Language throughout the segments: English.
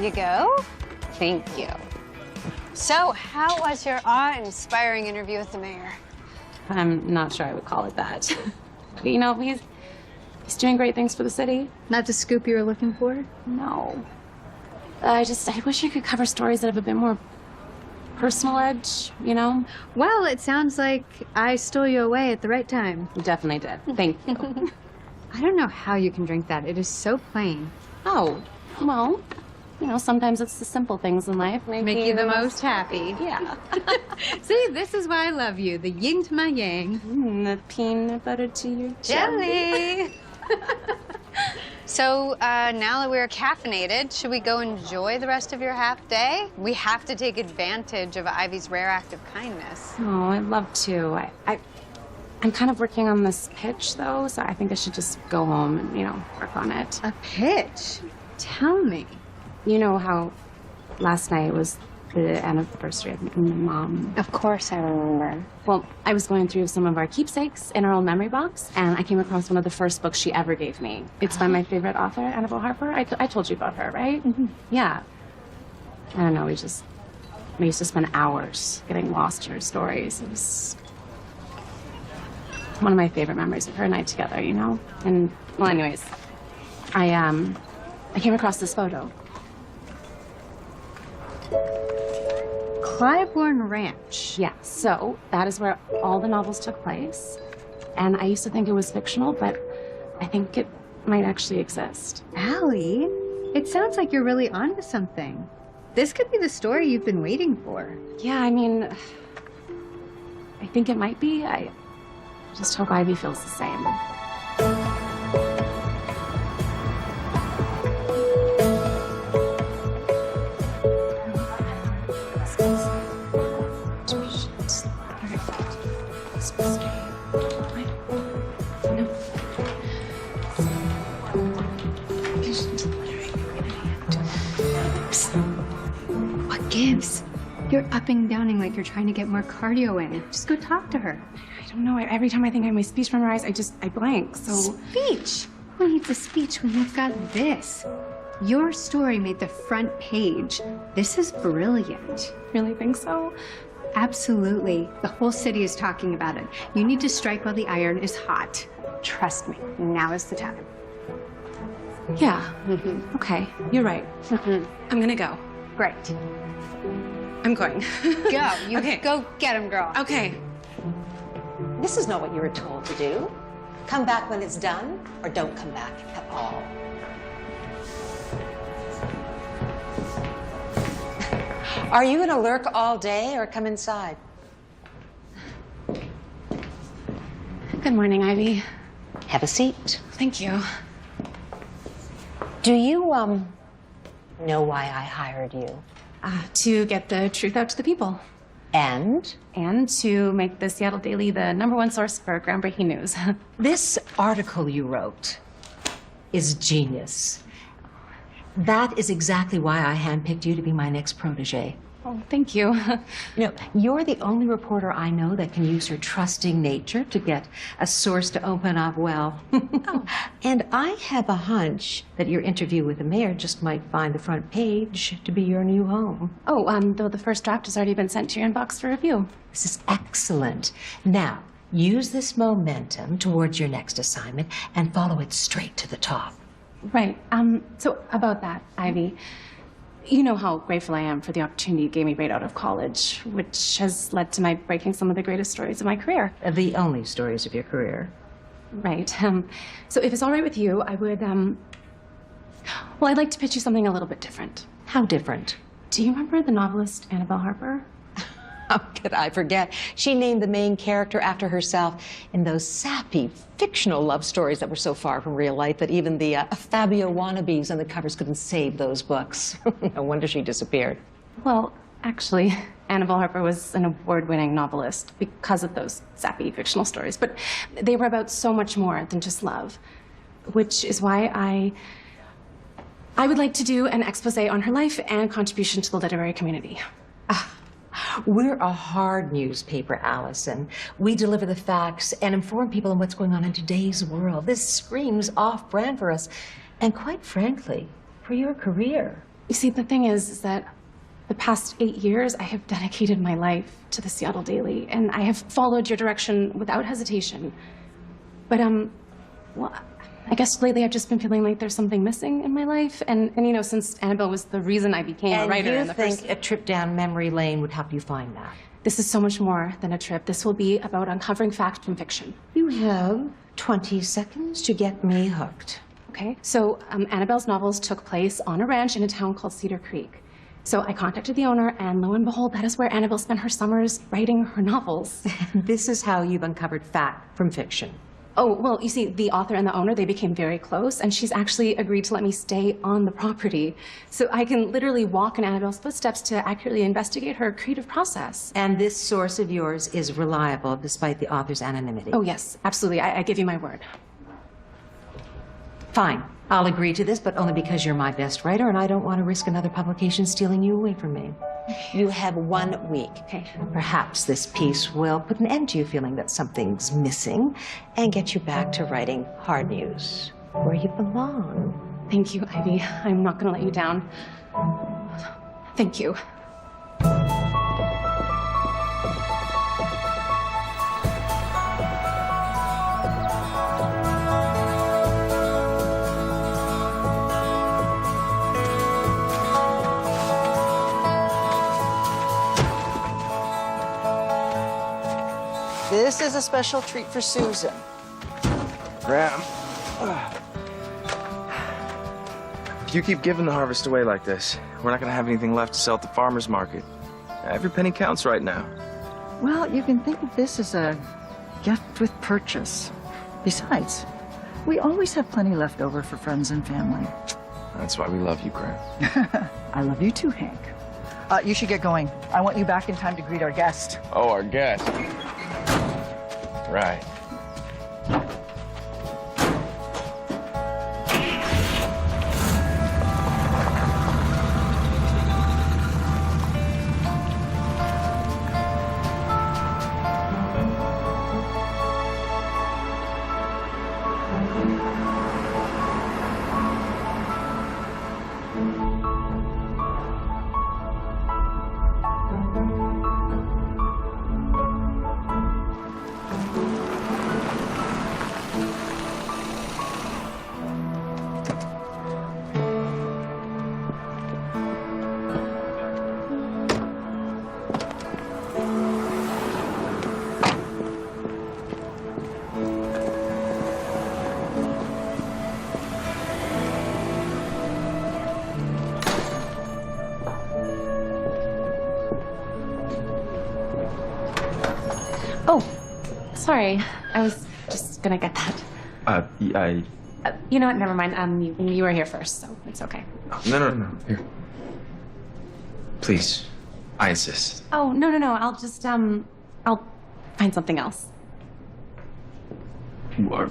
you go. Thank you. So, how was your awe-inspiring interview with the mayor? I'm not sure I would call it that. You know, he's doing great things for the city. Not the scoop you were looking for? No. I wish I could cover stories that have a bit more personal edge, you know? Well, it sounds like I stole you away at the right time. You definitely did. Thank you. I don't know how you can drink that. It is so plain. Oh, well, you know, sometimes it's the simple things in life Make you the most happy. Yeah. See, this is why I love you. The yin to my yang. The peanut butter to your jelly. So now that we're caffeinated, should we go enjoy the rest of your half day? We have to take advantage of Ivy's rare act of kindness. Oh, I'd love to. I'm kind of working on this pitch, though, so I think I should just go home and, you know, work on it. A pitch? Tell me. You know how last night was the anniversary of my mom? Of course I remember. Well, I was going through some of our keepsakes in our old memory box, and I came across one of the first books she ever gave me. It's by my favorite author, Annabelle Harper. I told you about her, right? Mm-hmm. Yeah. I don't know, we used to spend hours getting lost in her stories. It was one of my favorite memories of her and I together, you know? And, well, anyways, I came across this photo. Clybourne Ranch. Yeah, so that is where all the novels took place. And I used to think it was fictional, but I think it might actually exist. Allie, it sounds like you're really onto something. This could be the story you've been waiting for. Yeah, I mean, I think it might be. I just hope Ivy feels the same. What gives? You're upping and downing like you're trying to get more cardio in. Just go talk to her. I don't know. Every time I think I have my speech memorized, I blank, so... Speech? Who needs a speech when you've got this? Your story made the front page. This is brilliant. Really think so? Absolutely. The whole city is talking about it. You need to strike while the iron is hot. Trust me, now is the time. Yeah. Okay, you're right. I'm gonna go. Great. I'm going. Go. You Okay. Go get him, girl. Okay. This is not what you were told to do. Come back when it's done, or don't come back at all. Are you gonna lurk all day or come inside? Good morning, Ivy. Have a seat. Thank you. Do you, know why I hired you? To get the truth out to the people. And? And to make the Seattle Daily the #1 source for groundbreaking news. This article you wrote is genius. That is exactly why I handpicked you to be my next protege. Oh, thank you. You know, you're the only reporter I know that can use her trusting nature to get a source to open up well. And I have a hunch that your interview with the mayor just might find the front page to be your new home. Oh, though the first draft has already been sent to your inbox for review. This is excellent. Now, use this momentum towards your next assignment and follow it straight to the top. Right. So about that, Ivy, you know how grateful I am for the opportunity you gave me right out of college, which has led to my breaking some of the greatest stories of my career. The only stories of your career. Right. So if it's all right with you, I would, well, I'd like to pitch you something a little bit different. How different? Do you remember the novelist Annabelle Harper? How could I forget? She named the main character after herself in those sappy, fictional love stories that were so far from real life that even the Fabio wannabes on the covers couldn't save those books. No wonder she disappeared. Well, actually, Annabelle Harper was an award-winning novelist because of those sappy fictional stories, but they were about so much more than just love, which is why I would like to do an expose on her life and contribution to the literary community. We're a hard newspaper, Allison. We deliver the facts and inform people on what's going on in today's world. This screams off-brand for us, and quite frankly, for your career. You see, the thing is that the past 8 years, I have dedicated my life to the Seattle Daily, and I have followed your direction without hesitation. But, well, I guess lately I've just been feeling like there's something missing in my life. And you know, since Annabelle was the reason I became a writer in the first... And you think a trip down memory lane would help you find that? This is so much more than a trip. This will be about uncovering fact from fiction. You have 20 seconds to get me hooked. Okay, so Annabelle's novels took place on a ranch in a town called Cedar Creek. So I contacted the owner, and lo and behold, that is where Annabelle spent her summers writing her novels. This is how you've uncovered fact from fiction. Oh, well, you see, the author and the owner, they became very close, and she's actually agreed to let me stay on the property. So I can literally walk in Annabelle's footsteps to accurately investigate her creative process. And this source of yours is reliable despite the author's anonymity. Oh, yes, absolutely. I give you my word. Fine. I'll agree to this, but only because you're my best writer, and I don't want to risk another publication stealing you away from me. You have 1 week. Okay. Perhaps this piece will put an end to you feeling that something's missing and get you back to writing hard news, where you belong. Thank you, Ivy. I'm not going to let you down. Thank you. This is a special treat for Susan. Graham. If you keep giving the harvest away like this, we're not gonna have anything left to sell at the farmer's market. Every penny counts right now. Well, you can think of this as a gift with purchase. Besides, we always have plenty left over for friends and family. That's why we love you, Graham. I love you too, Hank. You should get going. I want you back in time to greet our guest. Oh, our guest. Right. Oh, sorry. I was just gonna get that. You know what? Never mind. You were here first, so it's okay. No. Here. Please. I insist. Oh, no. I'll just, I'll find something else. You are...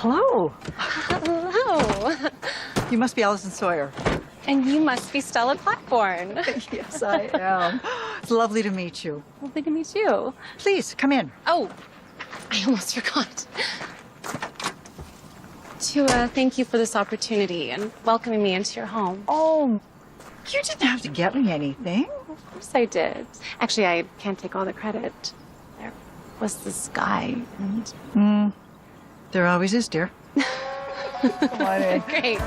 Hello. Hello. You must be Allison Sawyer. And you must be Stella Claiborne. Yes, I am. It's lovely to meet you. Lovely to meet you. Please, come in. Oh, I almost forgot. To thank you for this opportunity and welcoming me into your home. Oh, you didn't have to get me anything. Of course I did. Actually, I can't take all the credit. There was this guy, and... There always is, dear. Come on in. Great.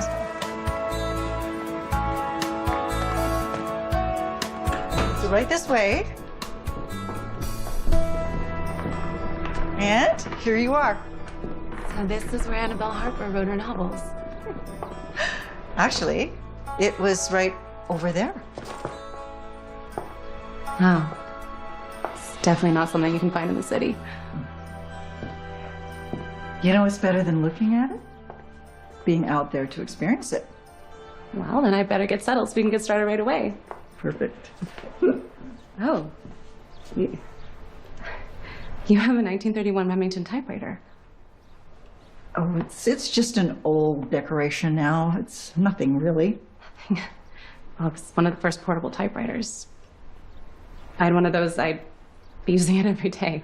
So right this way. And here you are. So this is where Annabelle Harper wrote her novels. Actually, it was right over there. Oh. It's definitely not something you can find in the city. You know what's better than looking at it? Being out there to experience it. Well, then I better get settled so we can get started right away. Perfect. Oh. You have a 1931 Remington typewriter. Oh, it's just an old decoration now. It's nothing really. Well, it's one of the first portable typewriters. If I had one of those, I'd be using it every day.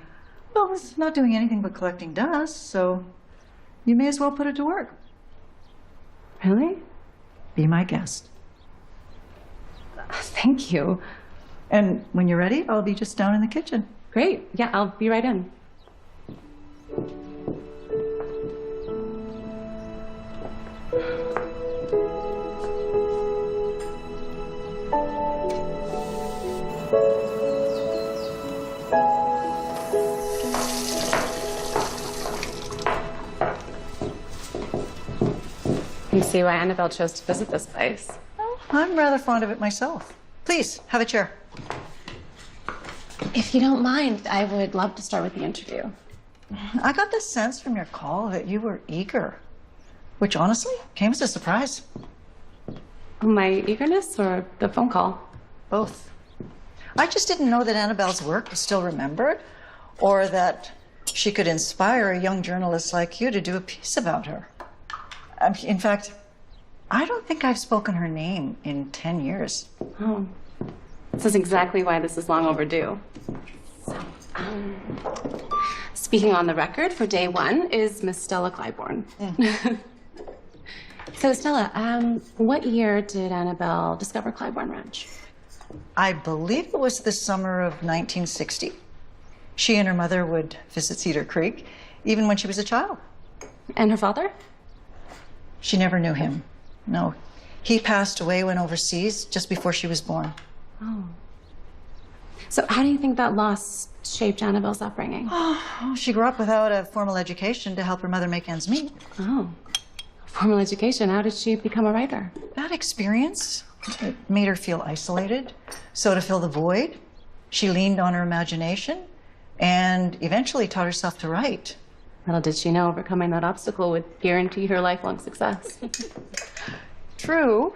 Well, it's not doing anything but collecting dust, so you may as well put it to work. Really? Be my guest. Thank you. And when you're ready, I'll be just down in the kitchen. Great. Yeah, I'll be right in. You see why Annabelle chose to visit this place. I'm rather fond of it myself. Please, have a chair. If you don't mind, I would love to start with the interview. I got the sense from your call that you were eager, which honestly came as a surprise. My eagerness or the phone call? Both. I just didn't know that Annabelle's work was still remembered, or that she could inspire a young journalist like you to do a piece about her. In fact, I don't think I've spoken her name in 10 years. Oh, this is exactly why this is long overdue. So, speaking on the record for day one is Miss Stella Clybourne. So, Stella, what year did Annabelle discover Clybourne Ranch? I believe it was the summer of 1960. She and her mother would visit Cedar Creek, even when she was a child. And her father? She never knew him. No. He passed away when overseas, just before she was born. Oh. So how do you think that loss shaped Annabelle's upbringing? Oh, she grew up without a formal education to help her mother make ends meet. Oh. Formal education. How did she become a writer? That experience, it made her feel isolated. So to fill the void, she leaned on her imagination and eventually taught herself to write. Little did she know overcoming that obstacle would guarantee her lifelong success. True,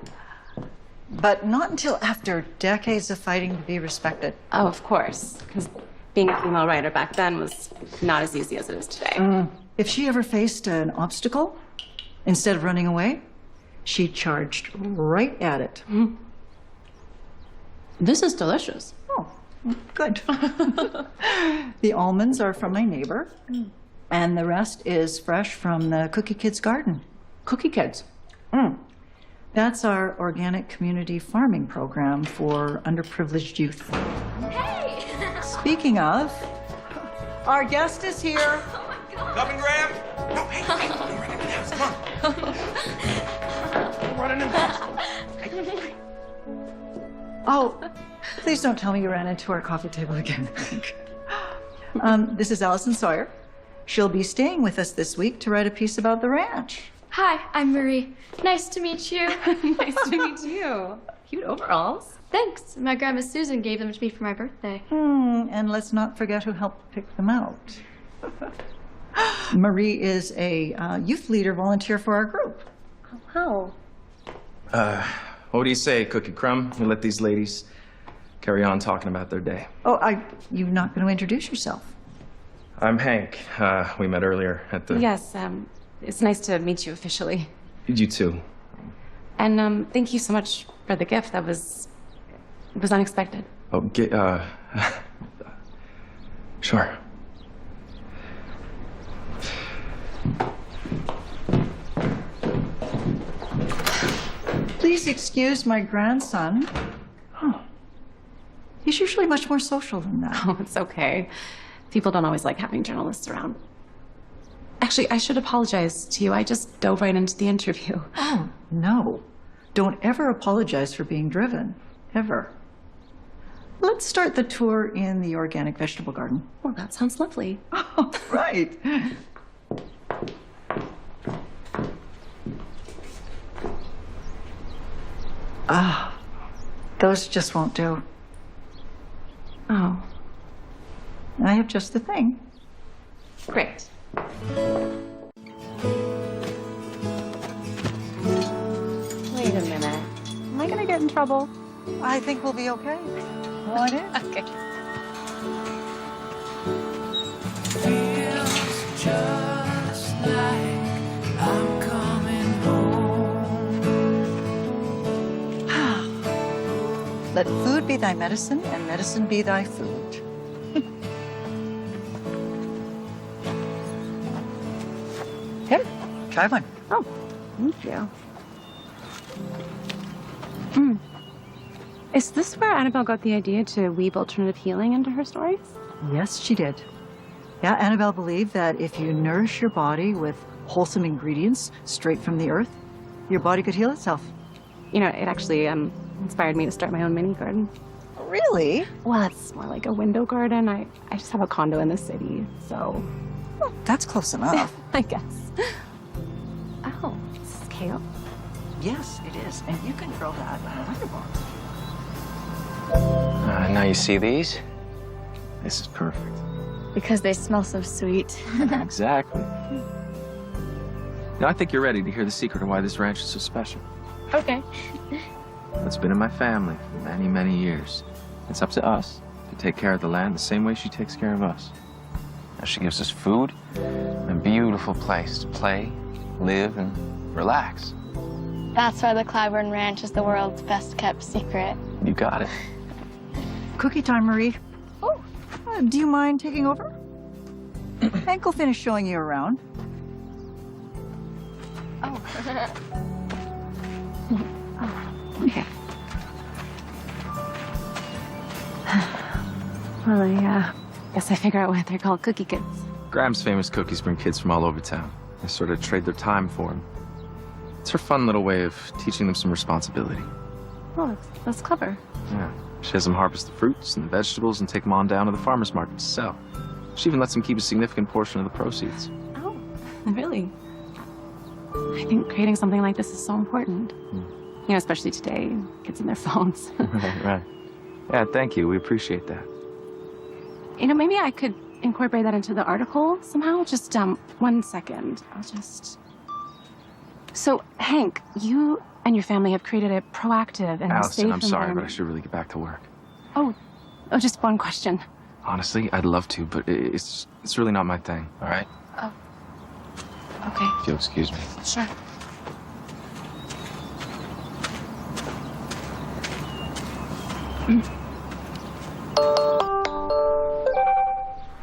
but not until after decades of fighting to be respected. Oh, of course, because being a female writer back then was not as easy as it is today. If she ever faced an obstacle, instead of running away, she charged right at it. This is delicious. Oh, good. The almonds are from my neighbor, and the rest is fresh from the Cookie Kids' garden. Cookie Kids. That's our organic community farming program for underprivileged youth. Hey! Speaking of, our guest is here. Come and grab. No, hey, don't run into the house. Come on. Don't run into the house. Oh, please don't tell me you ran into our coffee table again. This is Allison Sawyer. She'll be staying with us this week to write a piece about the ranch. Hi, I'm Marie. Nice to meet you. Nice to meet you. Cute overalls. Thanks. My grandma Susan gave them to me for my birthday. And let's not forget who helped pick them out. Marie is a youth leader volunteer for our group. How? What do you say, Cookie Crumb? We let these ladies carry on talking about their day. Oh, you're not going to introduce yourself? I'm Hank. We met earlier at the... Yes, it's nice to meet you officially. You too. And thank you so much for the gift. It was unexpected. Oh, sure. Please excuse my grandson. Oh. He's usually much more social than that. Oh, it's okay. People don't always like having journalists around. Actually, I should apologize to you. I just dove right into the interview. Oh, no. Don't ever apologize for being driven. Ever. Let's start the tour in the organic vegetable garden. Well, that sounds lovely. Oh, right. Ah, those just won't do. Oh, I have just the thing. great. Wait a minute. Am I gonna get in trouble? I think we'll be okay. Want it? Okay. Let food be thy medicine, and medicine be thy food. Here, try one. Oh, thank you. Is this where Annabelle got the idea to weave alternative healing into her stories? Yes, she did. Yeah, Annabelle believed that if you nourish your body with wholesome ingredients straight from the earth, your body could heal itself. You know, it actually inspired me to start my own mini garden. Really? Well, it's more like a window garden. I just have a condo in the city, so Well, that's close enough. I guess. Oh, this is kale. Yes, it is. And you can grow that in a letterbox. Now you see these? This is perfect. Because they smell so sweet. Exactly. Now I think you're ready to hear the secret of why this ranch is so special. Okay. It's been in my family for many, many years. It's up to us to take care of the land the same way she takes care of us. Now she gives us food and a beautiful place to play, live, and relax. That's why the Clyburn Ranch is the world's best kept secret. You got it. Cookie time, Marie. Oh. Do you mind taking over? Hank will finish showing you around. Oh. Okay. Well, I guess I figure out why they're called cookie kids. Graham's famous cookies bring kids from all over town. They sort of trade their time for them. It's her fun little way of teaching them some responsibility. Oh, that's clever. Yeah. She has them harvest the fruits and the vegetables and take them on down to the farmer's market to sell. She even lets them keep a significant portion of the proceeds. Oh, really? I think creating something like this is so important. You know, especially today, kids on their phones. Right. Yeah, thank you. We appreciate that. You know, maybe I could incorporate that into the article somehow. Just 1 second. I'll just... So, Hank, you and your family have created a proactive and Allison, safe I'm sorry, but I environment. should really get back to work. Oh, just one question. Honestly, I'd love to, but it's really not my thing, all right? Oh. Okay. If you'll excuse me. Sure.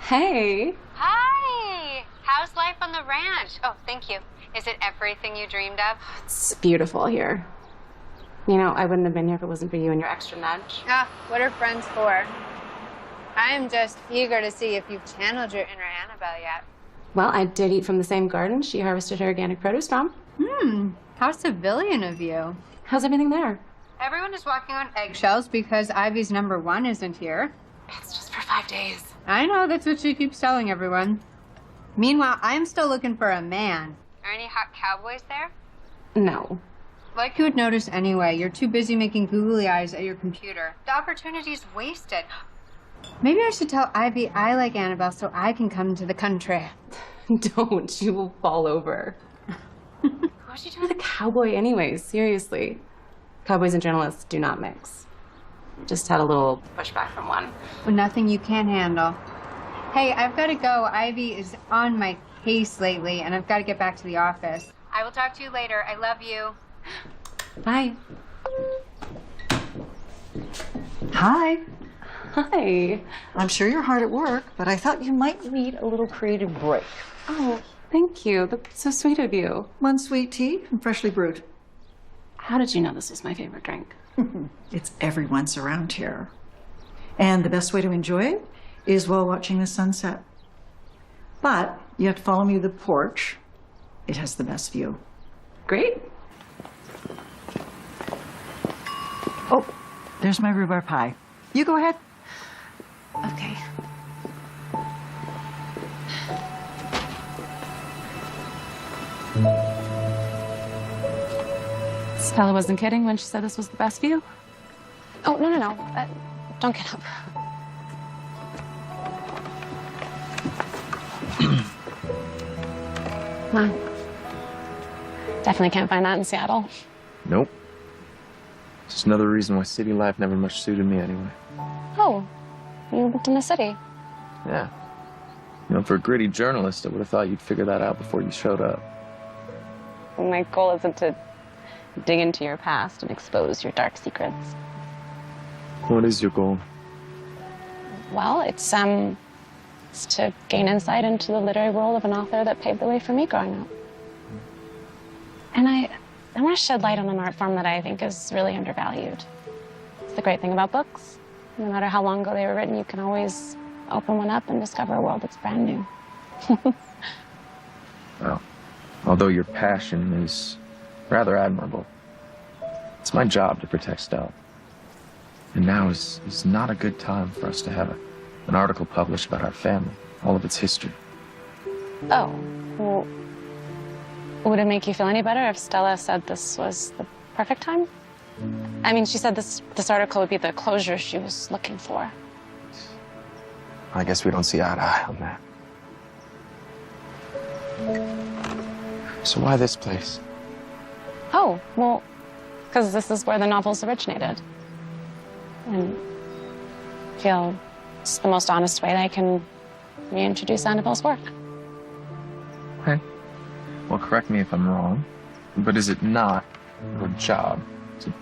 Hey. Hi! How's life on the ranch? Oh, thank you. Is it everything you dreamed of? It's beautiful here. You know, I wouldn't have been here if it wasn't for you and your extra nudge. Ah, what are friends for? I'm just eager to see if you've channeled your inner Annabelle yet. Well, I did eat from the same garden she harvested her organic produce from. How civilian of you. How's everything there? Everyone is walking on eggshells because Ivy's #1 isn't here. It's just for 5 days. I know, that's what she keeps telling everyone. Meanwhile, I'm still looking for a man. Are any hot cowboys there? No. Like you would notice anyway, you're too busy making googly eyes at your computer. The opportunity's wasted. Maybe I should tell Ivy I like Annabelle so I can come to the country. Don't. You will fall over. What'd you do with a cowboy anyways? Seriously. Cowboys and journalists do not mix. Just had a little pushback from one. Well, nothing you can't handle. Hey, I've got to go. Ivy is on my case lately, and I've got to get back to the office. I will talk to you later. I love you. Bye. Hi. Hi. I'm sure you're hard at work, but I thought you might need a little creative break. Oh, thank you. That's so sweet of you. One sweet tea and freshly brewed. How did you know this was my favorite drink? It's everyone's around here. And the best way to enjoy it is while watching the sunset. But you have to follow me to the porch. It has the best view. Great. Oh, there's my rhubarb pie. You go ahead. Okay. Stella wasn't kidding when she said this was the best view? Oh, no. Don't get up. Wow. Definitely can't find that in Seattle. Nope. Just another reason why city life never much suited me anyway. Oh, you lived in the city. Yeah. You know, for a gritty journalist, I would have thought you'd figure that out before you showed up. My goal isn't to dig into your past and expose your dark secrets. What is your goal? Well, it's to gain insight into the literary world of an author that paved the way for me growing up. And I want to shed light on an art form that I think is really undervalued. It's the great thing about books. No matter how long ago they were written, you can always open one up and discover a world that's brand new. Well, although your passion is rather admirable, it's my job to protect Stella. And now is not a good time for us to have an article published about our family, all of its history. Oh, well, would it make you feel any better if Stella said this was the perfect time? I mean, she said this article would be the closure she was looking for. I guess we don't see eye to eye on that. So why this place? Oh, well, because this is where the novels originated. And I feel it's the most honest way that I can reintroduce Annabelle's work. Okay. Well, correct me if I'm wrong, but is it not your job to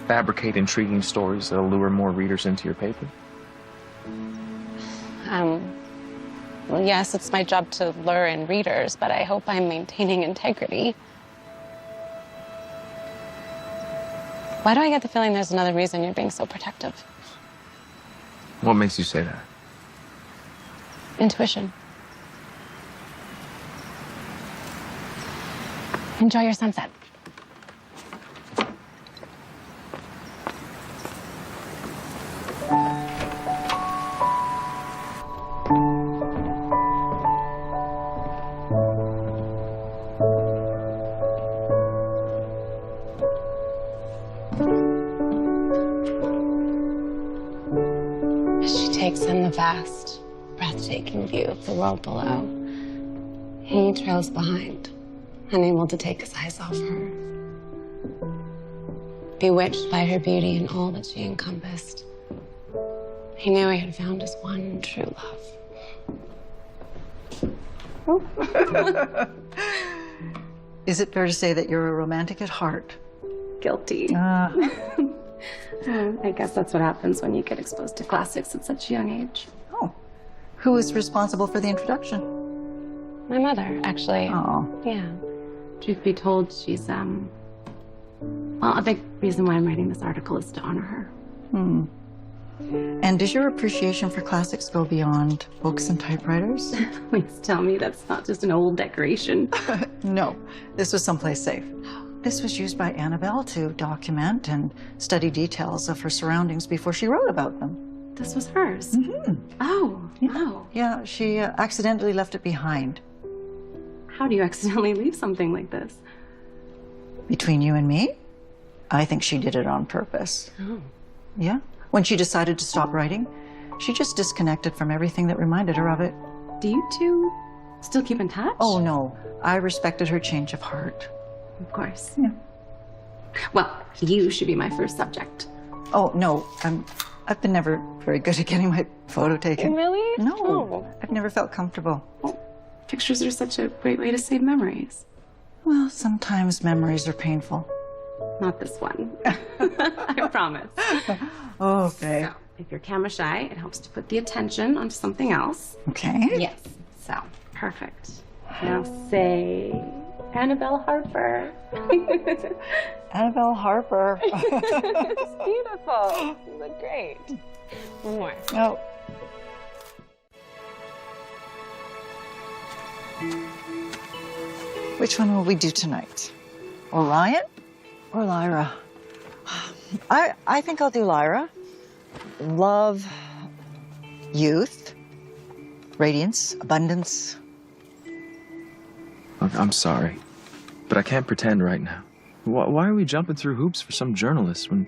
fabricate intriguing stories that'll lure more readers into your paper? Well, yes, it's my job to lure in readers, but I hope I'm maintaining integrity. Why do I get the feeling there's another reason you're being so protective? What makes you say that? Intuition. Enjoy your sunset. She takes in the vast, breathtaking view of the world below. He trails behind, unable to take his eyes off her. Bewitched by her beauty and all that she encompassed, he knew he had found his one true love. Is it fair to say that you're a romantic at heart? Guilty. I guess that's what happens when you get exposed to classics at such a young age. Oh. Who is responsible for the introduction? My mother, actually. Oh. Yeah. Truth be told, she's, well, a big reason why I'm writing this article is to honor her. And does your appreciation for classics go beyond books and typewriters? Please tell me that's not just an old decoration. No, this was someplace safe. This was used by Annabelle to document and study details of her surroundings before she wrote about them. This was hers? Oh, wow. Yeah, she accidentally left it behind. How do you accidentally leave something like this? Between you and me, I think she did it on purpose. Oh. Yeah. When she decided to stop writing, she just disconnected from everything that reminded her of it. Do you two still keep in touch? Oh, no. I respected her change of heart. Of course. Yeah. Well, you should be my first subject. Oh, no. I've been never very good at getting my photo taken. Really? No. Oh. I've never felt comfortable. Well, pictures are such a great way to save memories. Well, sometimes memories are painful. Not this one. I promise. Okay. if you're camera shy, it helps to put the attention onto something else. Okay. Yes. So, perfect. Now say Annabelle Harper. Annabelle Harper. It's beautiful. You look great. One more. No. Which one will we do tonight? Orion or Lyra? I think I'll do Lyra. Love, youth, radiance, abundance. Look, I'm sorry, but I can't pretend right now. Why are we jumping through hoops for some journalist when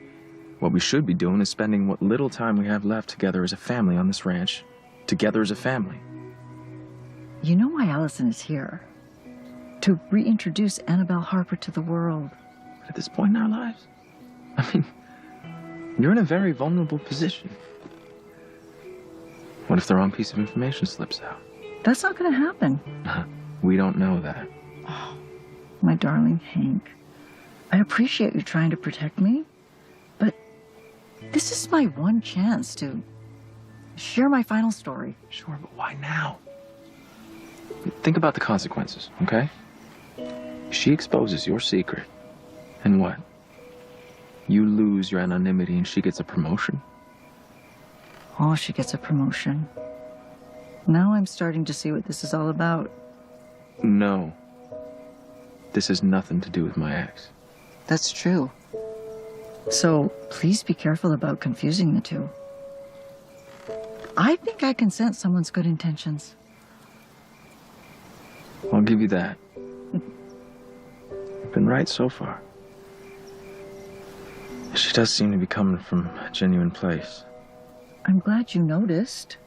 what we should be doing is spending what little time we have left together as a family on this ranch, together as a family? You know why Allison is here? To reintroduce Annabelle Harper to the world. But at this point in our lives, I mean, you're in a very vulnerable position. What if the wrong piece of information slips out? That's not going to happen. We don't know that. Oh, my darling Hank, I appreciate you trying to protect me, but this is my one chance to share my final story. Sure, but why now? Think about the consequences, okay? She exposes your secret, and what? You lose your anonymity and she gets a promotion? Oh, she gets a promotion. Now I'm starting to see what this is all about. No. This has nothing to do with my ex. That's true. So please be careful about confusing the two. I think I can sense someone's good intentions. I'll give you that. You've been right so far. She does seem to be coming from a genuine place. I'm glad you noticed.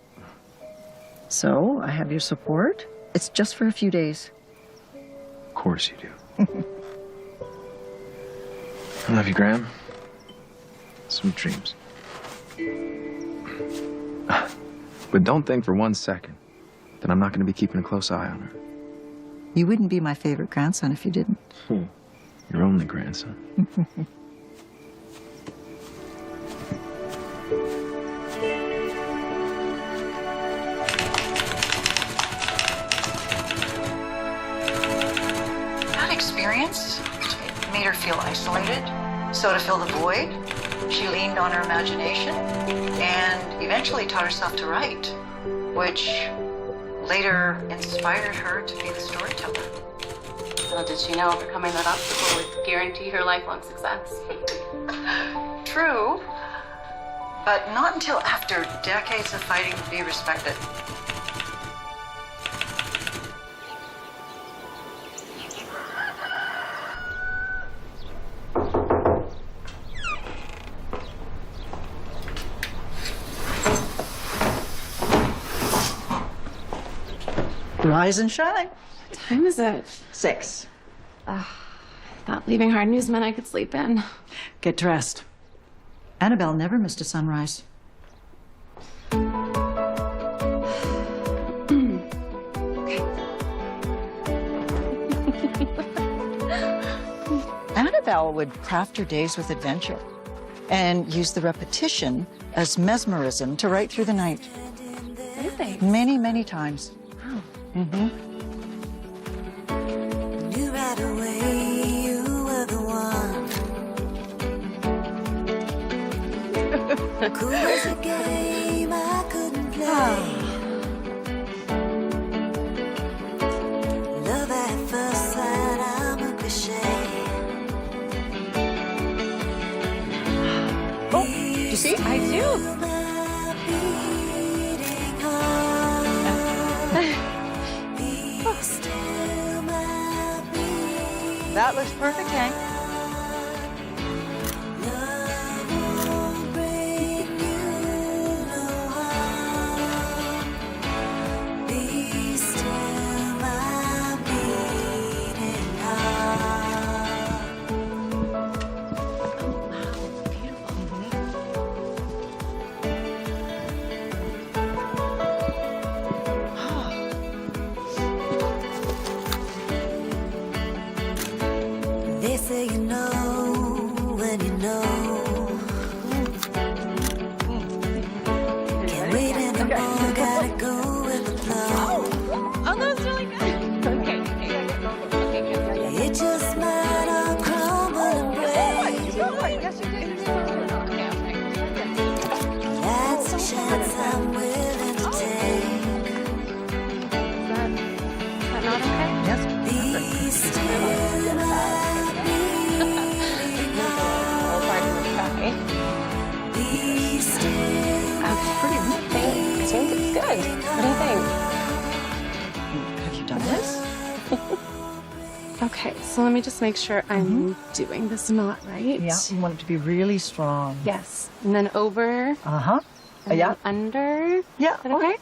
So, I have your support. It's just for a few days. Of course you do. I love you, Graham. Sweet dreams. But don't think for 1 second that I'm not going to be keeping a close eye on her. You wouldn't be my favorite grandson if you didn't. Your only grandson. That experience made her feel isolated. So to fill the void, she leaned on her imagination and eventually taught herself to write, which later inspired her to be the storyteller. Little did she know overcoming that obstacle would guarantee her lifelong success. True, but not until after decades of fighting to be respected. Rise and shine. What time is it? 6. Thought leaving hard news meant I could sleep in. Get dressed. Annabelle never missed a sunrise. Annabelle would craft her days with adventure and use the repetition as mesmerism to write through the night. Really? Many, many times. Wow. Mm-hmm. Knew right away you were the one. Cool as a game I couldn't play. Love at first sight, I'm a cliche. Oh, do you see? I do. That looks perfect, Hank. They say Okay, so let me just make sure I'm doing this knot right. Yeah, you want it to be really strong. Yes. And then over. Uh-huh. And Yeah. then under. Yeah. Is that okay?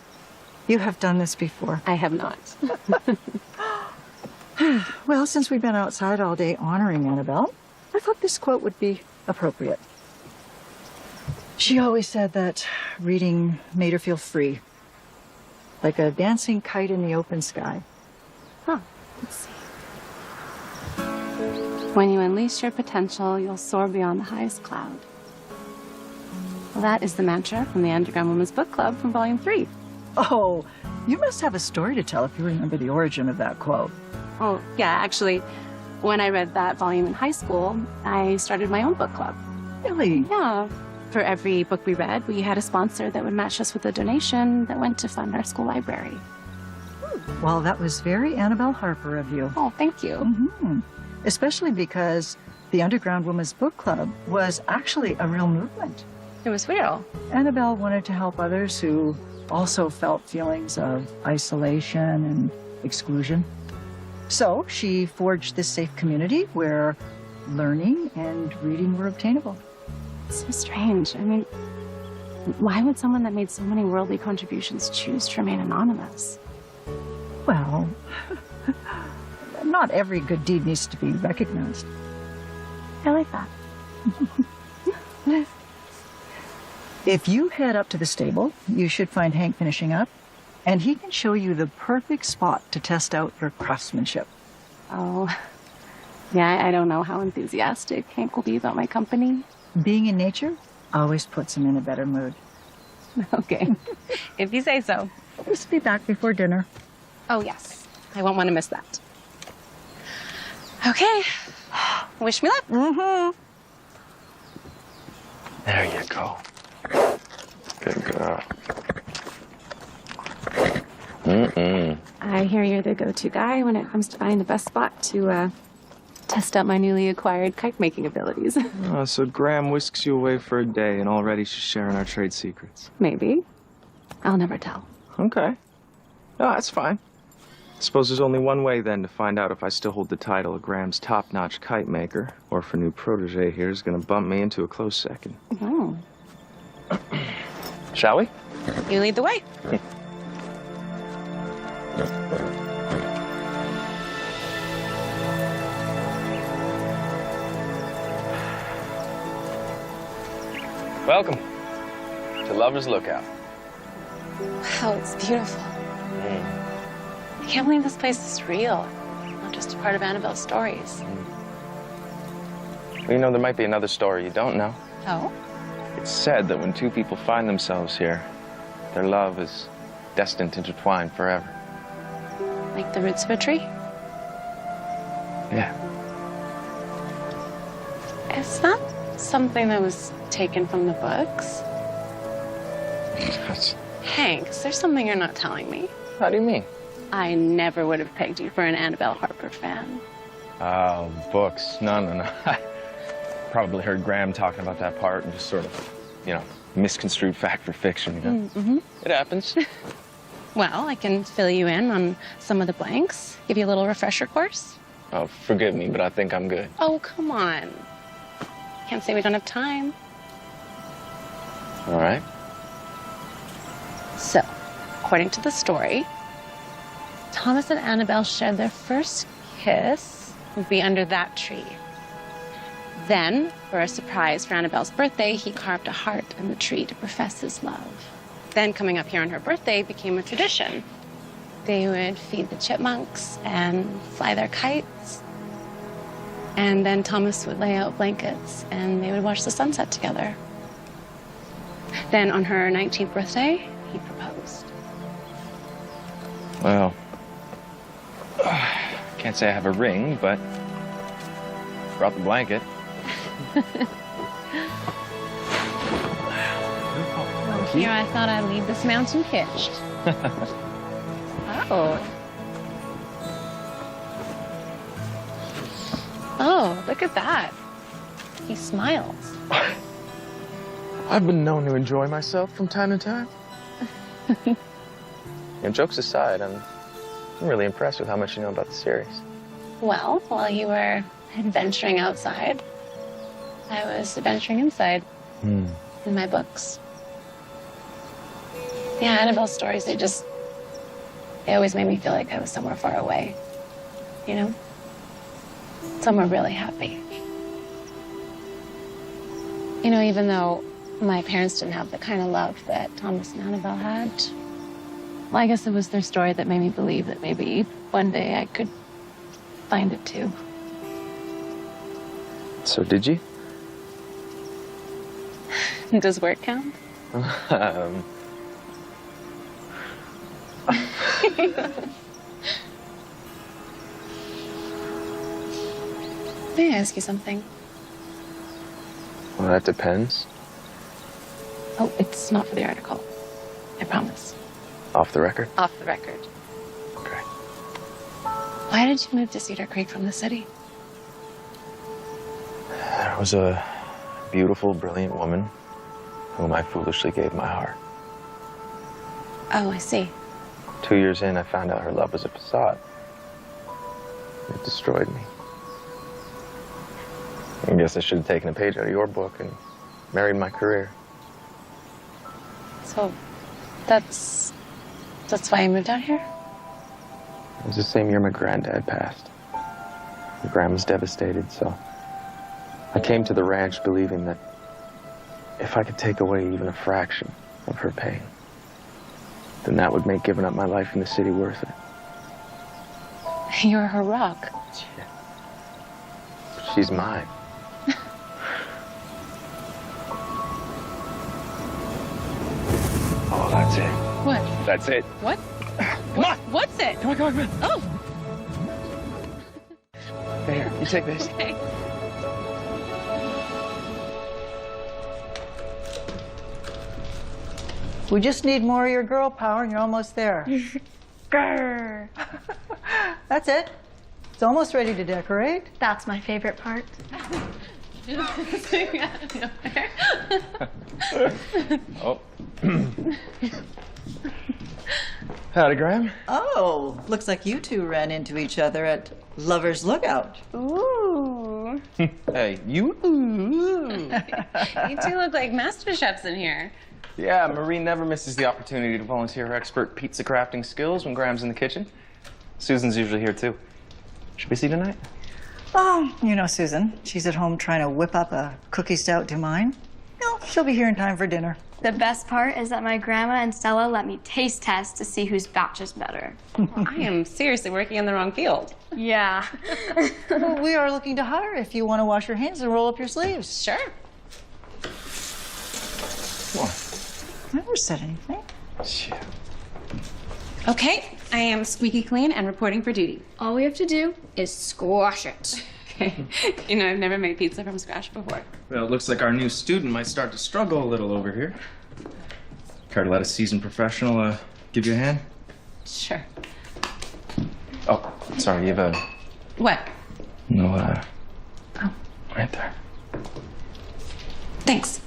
You have done this before. I have not. Well, since we've been outside all day honoring Annabelle, I thought this quote would be appropriate. She always said that reading made her feel free, like a dancing kite in the open sky. Huh. Let's see. When you unleash your potential, you'll soar beyond the highest cloud. Well, that is the mantra from the Underground Women's Book Club from Volume 3. Oh, you must have a story to tell if you remember the origin of that quote. Oh, yeah, actually, when I read that volume in high school, I started my own book club. Really? Yeah. For every book we read, we had a sponsor that would match us with a donation that went to fund our school library. Well, that was very Annabelle Harper of you. Oh, thank you. Mm-hmm. Especially because the Underground Women's Book Club was actually a real movement. It was real. Annabelle wanted to help others who also felt feelings of isolation and exclusion. So she forged this safe community where learning and reading were obtainable. It's so strange. I mean, why would someone that made so many worldly contributions choose to remain anonymous? Well, not every good deed needs to be recognized. I like that. If you head up to the stable, you should find Hank finishing up, and he can show you the perfect spot to test out your craftsmanship. Oh, yeah, I don't know how enthusiastic Hank will be about my company. Being in nature always puts him in a better mood. Okay, if you say so. Just be back before dinner. Oh, yes. I won't want to miss that. Okay. Wish me luck. Mm-hmm. There you go. Good girl. I hear you're the go-to guy when it comes to finding the best spot to test out my newly acquired kite-making abilities. Oh, so Graham whisks you away for a day, and already she's sharing our trade secrets. Maybe. I'll never tell. Okay. No, that's fine. Suppose there's only one way, then, to find out if I still hold the title of Graham's top-notch kite maker, or if a new protege here is going to bump me into a close second. Oh. Shall we? You lead the way. Welcome to Lover's Lookout. Wow, it's beautiful. I can't believe this place is real, not just a part of Annabelle's stories. Well, you know, there might be another story you don't know. Oh? It's said that when two people find themselves here, their love is destined to intertwine forever. Like the roots of a tree? Yeah. Is that something that was taken from the books? Hank, is there something you're not telling me? How do you mean? I never would have pegged you for an Annabelle Harper fan. Oh, books. No. I probably heard Graham talking about that part and just sort of, misconstrued fact for fiction, Mm-hmm. It happens. Well, I can fill you in on some of the blanks, give you a little refresher course. Oh, forgive me, but I think I'm good. Oh, come on. Can't say we don't have time. All right. So, according to the story, Thomas and Annabelle shared their first kiss would be under that tree. Then, for a surprise for Annabelle's birthday, he carved a heart in the tree to profess his love. Then, coming up here on her birthday became a tradition. They would feed the chipmunks and fly their kites. And then Thomas would lay out blankets and they would watch the sunset together. Then, on her 19th birthday, he proposed. Well, can't say I have a ring, but brought the blanket. Here I thought I'd leave this mountain hitched. Oh. Oh, look at that. He smiles. I've been known to enjoy myself from time to time. And jokes aside, I'm really impressed with how much you know about the series. Well, while you were adventuring outside, I was adventuring inside in my books. Yeah, Annabelle's stories, they always made me feel like I was somewhere far away, you know? Somewhere really happy. You know, even though my parents didn't have the kind of love that Thomas and Annabelle had, well, I guess it was their story that made me believe that maybe one day I could find it too. So did you? Does work count? May I ask you something? Well, that depends. Oh, it's not for the article. I promise. Off the record? Off the record. Okay. Why did you move to Cedar Creek from the city? There was a beautiful, brilliant woman whom I foolishly gave my heart. Oh, I see. 2 years in, I found out her love was a facade. It destroyed me. I guess I should have taken a page out of your book and married my career. So, that's why you moved out here? It was the same year my granddad passed. My grandma's devastated, so I came to the ranch believing that if I could take away even a fraction of her pain, then that would make giving up my life in the city worth it. You're her rock. Yeah. She's mine. Oh, that's it. What? That's it. What? Come on. What's it? Come on, come on, come on. Oh. Here, you take this. Okay. We just need more of your girl power and you're almost there. Grrr. That's it. It's almost ready to decorate. That's my favorite part. Oh. Howdy, Graham. Oh, looks like you two ran into each other at Lover's Lookout. Ooh. Hey, you. You two look like master chefs in here. Yeah, Marie never misses the opportunity to volunteer her expert pizza crafting skills when Graham's in the kitchen. Susan's usually here, too. Should we see tonight? Oh, you know Susan. She's at home trying to whip up a cookie stout to mine. No, she'll be here in time for dinner. The best part is that my grandma and Stella let me taste test to see whose batch is better. I am seriously working in the wrong field. Yeah. Well, we are looking to hire if you want to wash your hands and roll up your sleeves. Sure. Come on. I never said anything. Shit. Okay, I am squeaky clean and reporting for duty. All we have to do is squash it. Okay. You know, I've never made pizza from scratch before. Well, it looks like our new student might start to struggle a little over here. Care to let a seasoned professional give you a hand? Sure. Oh, sorry, you have a... What? No, Oh, right there. thanks.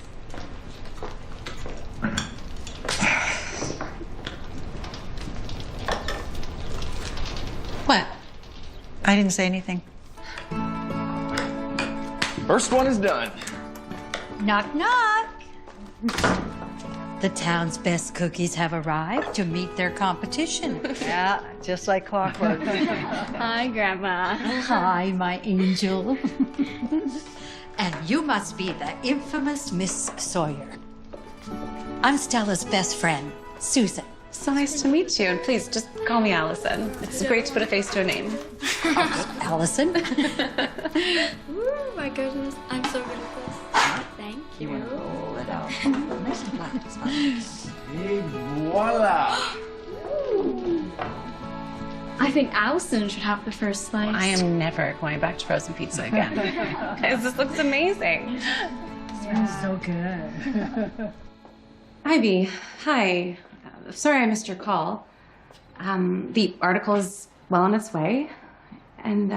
What? I didn't say anything. First one is done. Knock, knock. The town's best cookies have arrived to meet their competition. Yeah, just like clockwork. Hi, Grandma. Hi, my angel. And you must be the infamous Miss Sawyer. I'm Stella's best friend, Susan. So nice to meet you. And please, just call me Allison. It's great to put a face to a name. Okay, Allison. Ooh, my goodness. I'm so good at this. Thank you. You want to roll it out. Nice and flat. It's fine. Et voila! I think Allison should have the first slice. I am never going back to frozen pizza again. Guys, this looks amazing. Smells so good. Ivy, hi. Sorry I missed your call. The article is well on its way. And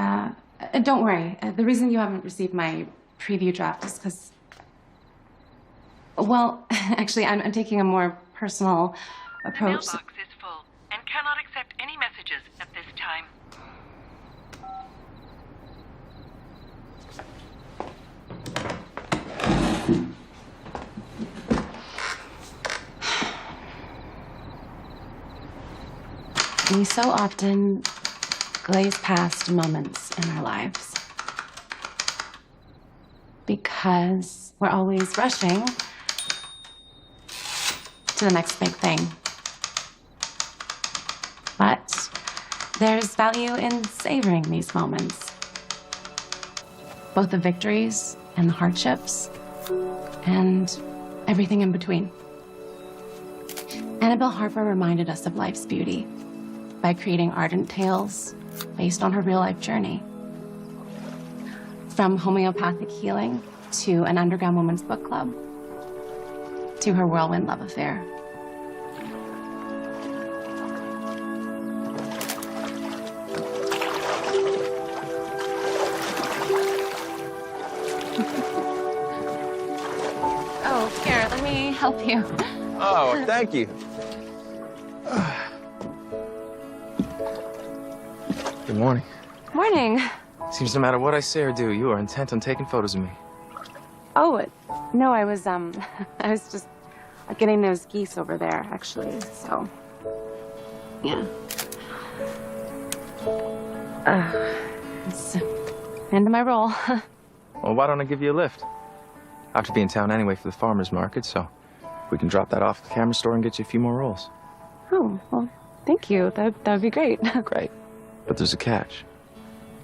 don't worry. The reason you haven't received my preview draft is because... Well, actually, I'm taking a more personal approach. The mailbox is full and cannot accept any messages at this time. We so often glaze past moments in our lives because we're always rushing to the next big thing. But there's value in savoring these moments, both the victories and the hardships, and everything in between. Annabelle Harper reminded us of life's beauty by creating ardent tales based on her real-life journey. From homeopathic healing to an underground women's book club to her whirlwind love affair. Oh, here, let me help you. Oh, thank you. Good morning. Morning. Seems no matter what I say or do, you are intent on taking photos of me. Oh, no, I was just getting those geese over there, actually, so, yeah. It's the end of my role. Well, why don't I give you a lift? I have to be in town anyway for the farmer's market, so we can drop that off at the camera store and get you a few more rolls. Oh, well, thank you. That would be great. Great. But there's a catch.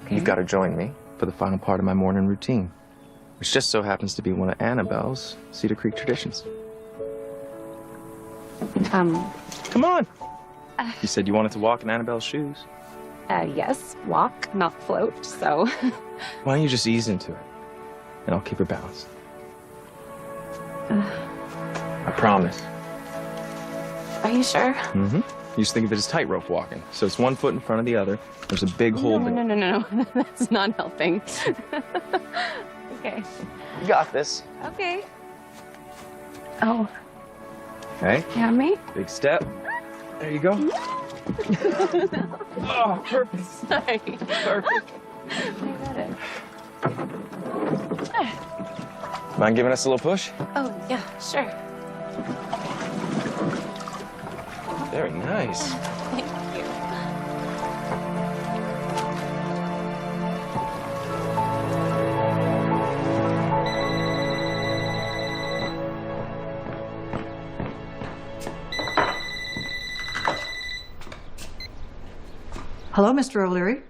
Okay. You've got to join me for the final part of my morning routine, which just so happens to be one of Annabelle's Cedar Creek traditions. Come on. You said you wanted to walk in Annabelle's shoes. Yes, walk, not float, so. Why don't you just ease into it, and I'll keep her balanced. I promise. Are you sure? Mm-hmm. You just think of it as tightrope walking. So it's one foot in front of the other. There's a big hole. No. That's not helping. Okay. You got this. Okay. Oh. Okay. Yeah, me? Big step. There you go. Oh, perfect. Sorry. Perfect. I got it. Mind giving us a little push? Oh, yeah, sure. Very nice. Thank you. Hello, Mr. O'Leary.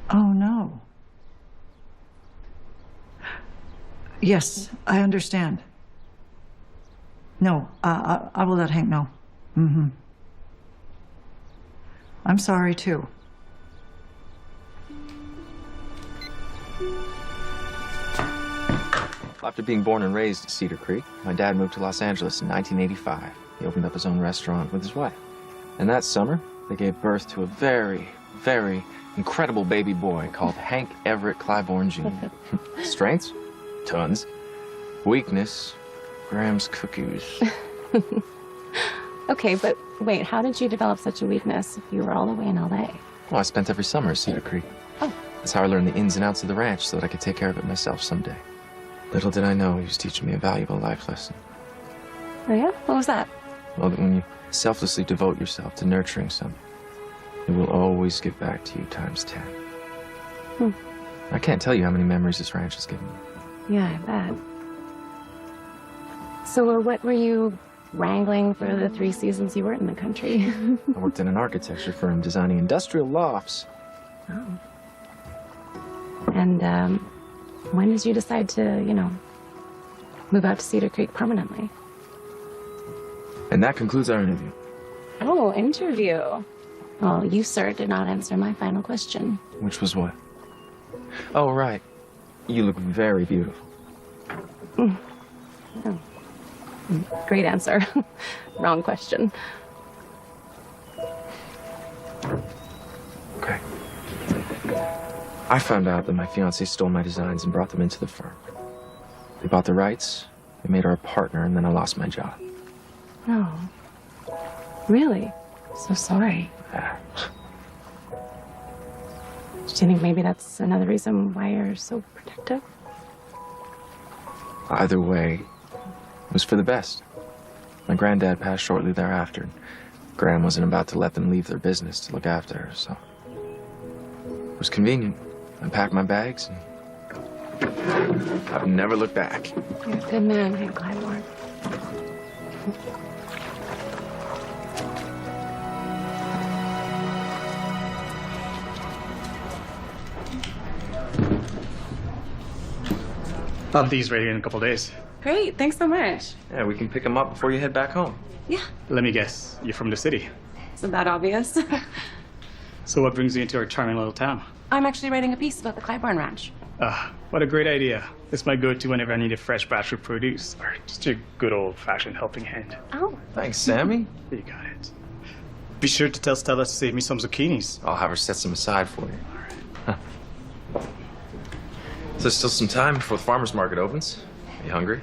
Oh, no. Yes, I understand. No, I will let Hank know. Mm-hmm. I'm sorry, too. After being born and raised at Cedar Creek, my dad moved to Los Angeles in 1985. He opened up his own restaurant with his wife. And that summer, they gave birth to a very, very incredible baby boy called Hank Everett Claiborne Jr. Strengths? Tons. Weakness? Graham's cookies. Okay, but wait, how did you develop such a weakness if you were all the way in LA? Well, I spent every summer at Cedar Creek. Oh. That's how I learned the ins and outs of the ranch so that I could take care of it myself someday. Little did I know he was teaching me a valuable life lesson. Oh, yeah? What was that? Well, that when you selflessly devote yourself to nurturing something, it will always give back to you times 10. I can't tell you how many memories this ranch has given me. Yeah, I bet. So what were you wrangling for the 3 seasons you were in the country? I worked in an architecture firm designing industrial lofts. Oh. And when did you decide to, move out to Cedar Creek permanently? And that concludes our interview. Oh, interview. Well, you, sir, did not answer my final question. Which was what? Oh, right. You look very beautiful. Oh. Great answer. Wrong question. Okay. I found out that my fiancé stole my designs and brought them into the firm. They bought the rights, they made her a partner, and then I lost my job. Oh. Really? So sorry. Yeah. Do you think maybe that's another reason why you're so protective? Either way, it was for the best. My granddad passed shortly thereafter. Gran wasn't about to let them leave their business to look after her, so it was convenient. I packed my bags and I've never looked back. You're a good man, Hank Hallmark. I'll have these ready in a couple days. Great, thanks so much. Yeah, we can pick them up before you head back home. Yeah, Let me guess, you're from the city. isn't that obvious? So what brings you into our charming little town? I'm actually writing a piece about the Clybourne Ranch. What a great idea. It's my go-to whenever I need a fresh batch of produce or just a good old-fashioned helping hand. Oh. Thanks, Sammy. You got it. Be sure to tell Stella to save me some zucchinis. I'll have her set some aside for you. So there's still some time before the farmer's market opens. Are you hungry?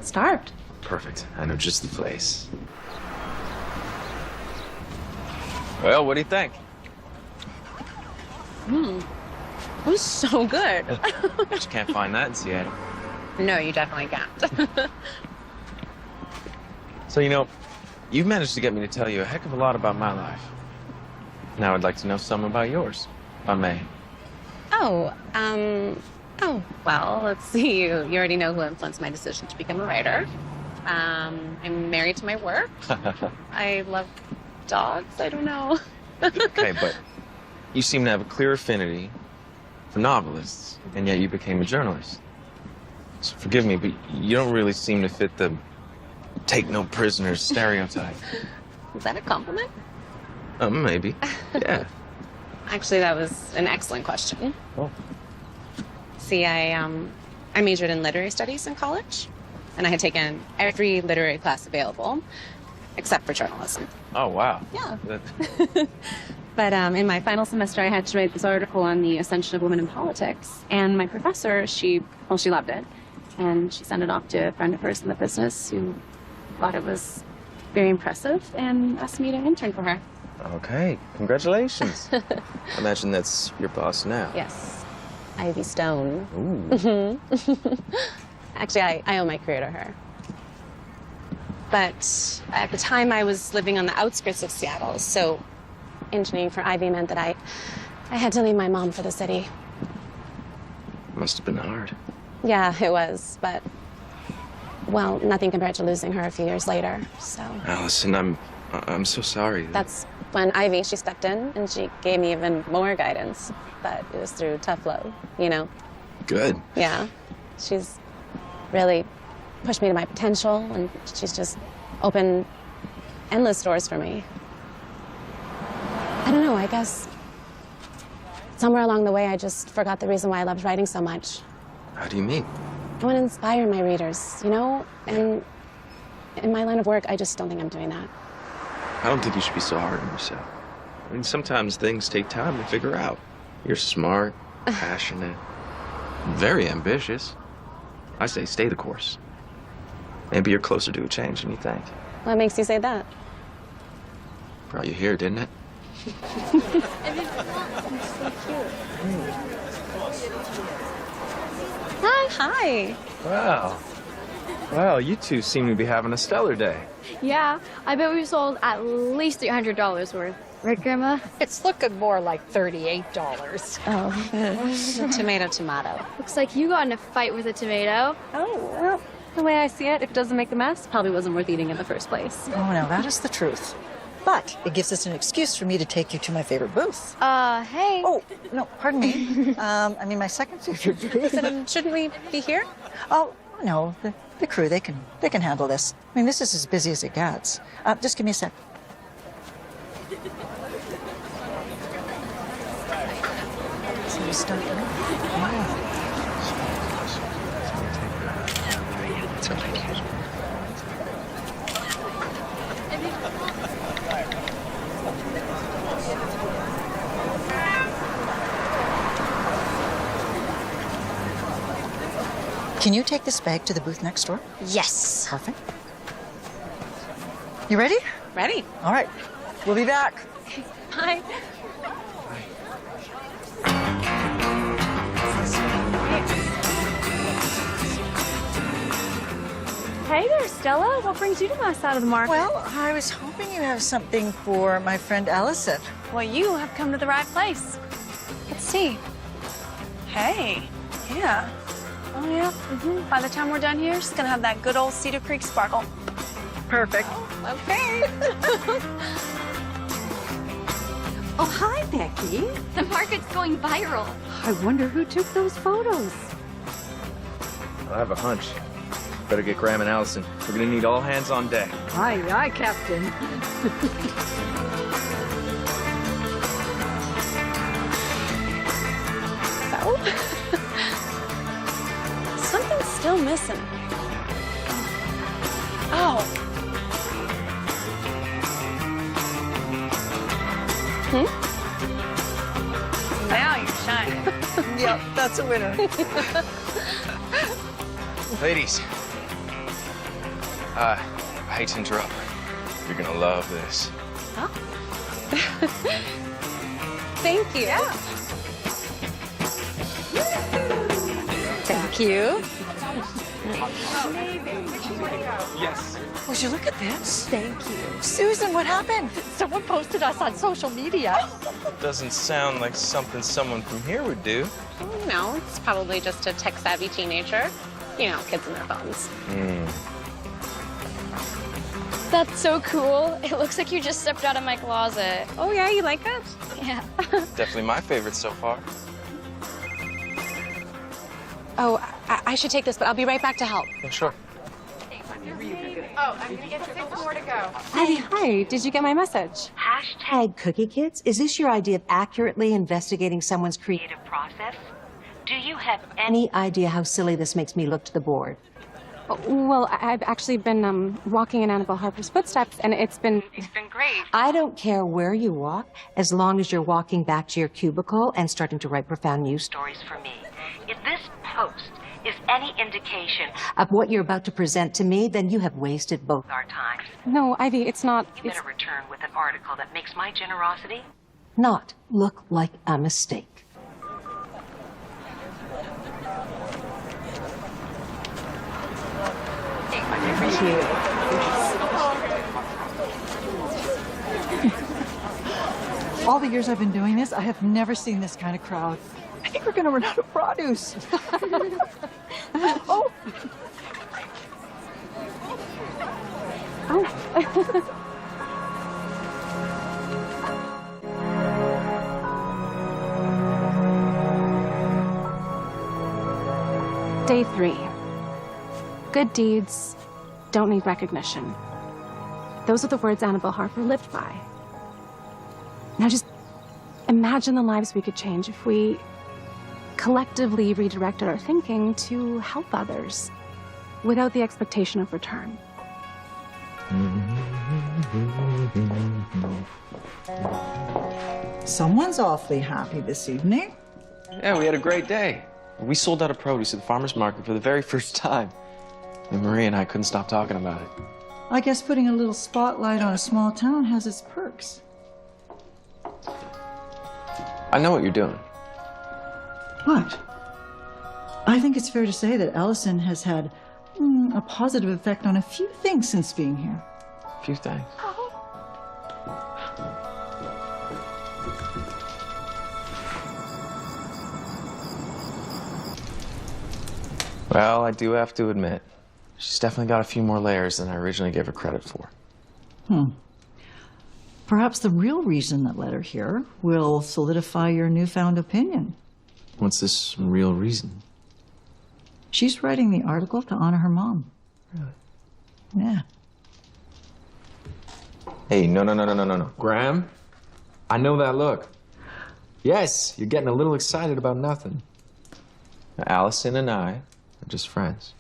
Starved. Perfect. I know just the place. Well, what do you think? It was so good. But you can't find that in Seattle. No, you definitely can't. So, you know, you've managed to get me to tell you a heck of a lot about my life. Now I'd like to know some about yours, if I may. Oh, well, let's see. You already know who influenced my decision to become a writer. I'm married to my work. I love dogs. I don't know. Okay, but you seem to have a clear affinity for novelists, and yet you became a journalist. So forgive me, but you don't really seem to fit the take no prisoners stereotype. Is that a compliment? Maybe. Yeah. Actually, that was an excellent question. Oh. See, I majored in literary studies in college, and I had taken every literary class available, except for journalism. Oh, wow. Yeah. That- But in my final semester, I had to write this article on the ascension of women in politics. And my professor, she loved it. And she sent it off to a friend of hers in the business who thought it was very impressive and asked me to intern for her. Okay, congratulations. I imagine that's your boss now. Yes. Ivy Stone. Ooh. Actually, I owe my career to her. But at the time, I was living on the outskirts of Seattle, so interning for Ivy meant that I had to leave my mom for the city. Must have been hard. Yeah, it was, but, well, nothing compared to losing her a few years later, so. Allison, I'm so sorry. That's when Ivy, she stepped in, and she gave me even more guidance, but it was through tough love, you know? Good. Yeah. She's really pushed me to my potential, and she's just opened endless doors for me. I don't know, I guess somewhere along the way, I just forgot the reason why I loved writing so much. How do you mean? I want to inspire my readers, you know? And in my line of work, I just don't think I'm doing that. I don't think you should be so hard on yourself. I mean, sometimes things take time to figure out. You're smart, passionate, very ambitious. I say stay the course. Maybe you're closer to a change than you think. What makes you say that? Brought you here, didn't it? Hi. Wow. Well, you two seem to be having a stellar day. Yeah, I bet we sold at least $300 worth. Right, Grandma? It's looking more like $38. Oh. Tomato. Looks like you got in a fight with a tomato. Oh, well, the way I see it, if it doesn't make a mess, probably wasn't worth eating in the first place. Oh, now that is the truth. But it gives us an excuse for me to take you to my favorite booth. Hey. Oh, no, pardon me. I mean, my second favorite booth. Then shouldn't we be here? Oh, no, the crew, they can handle this. I mean, this is as busy as it gets. Just give me a sec. So you start Can you take this bag to the booth next door? Yes. Perfect. You ready? Ready. All right. We'll be back. Bye. Hey there, Stella. What brings you to my side of the market? Well, I was hoping you have something for my friend Allison. Well, you have come to the right place. Let's see. Hey, yeah. Oh, yeah. By the time we're done here, she's gonna have that good old Cedar Creek sparkle. Perfect. Okay. Oh, hi, Becky. The market's going viral. I wonder who took those photos. I have a hunch. Better get Graham and Allison. We're gonna need all hands on deck. Aye, aye, Captain. Something's still missing. Oh. Now you're shining. Yep, that's a winner. Ladies, I hate to interrupt. You're gonna love this. Huh? Thank you. Yeah. Thank you. Yes. Would you look at this? Thank you. Susan, what happened? Someone posted us on social media. Doesn't sound like something someone from here would do. You know, it's probably just a tech-savvy teenager. You know, kids and their phones. That's so cool. It looks like you just stepped out of my closet. Oh, yeah, you like it? Yeah. Definitely my favorite so far. Oh, I should take this, but I'll be right back to help. Yeah, sure. Oh, I'm gonna get 6 more to go. Ivy, hi. Did you get my message? Hashtag Cookie Kids? Is this your idea of accurately investigating someone's creative process? Do you have any idea how silly this makes me look to the board? Well, I've actually been walking in Annabelle Harper's footsteps, and it's been great. I don't care where you walk, as long as you're walking back to your cubicle and starting to write profound news stories for me. If this post is any indication of what you're about to present to me, then you have wasted both our times. No, Ivy, it's not. You better return with an article that makes my generosity not look like a mistake. Thank you. All the years I've been doing this, I have never seen this kind of crowd. I think we're going to run out of produce. Oh. Day 3. Good deeds don't need recognition. Those are the words Annabelle Harper lived by. Now just imagine the lives we could change if we collectively redirected our thinking to help others without the expectation of return. Someone's awfully happy this evening. Yeah, we had a great day. We sold out of produce at the farmer's market for the very first time. And Marie and I couldn't stop talking about it. I guess putting a little spotlight on a small town has its perks. I know what you're doing. What? I think it's fair to say that Allison has had a positive effect on a few things since being here. A few things. Well, I do have to admit, she's definitely got a few more layers than I originally gave her credit for. Perhaps the real reason that led her here will solidify your newfound opinion. What's this real reason? She's writing the article to honor her mom. Really? Yeah. Hey, no. Graham, I know that look. Yes, you're getting a little excited about nothing. Now, Allison and I are just friends.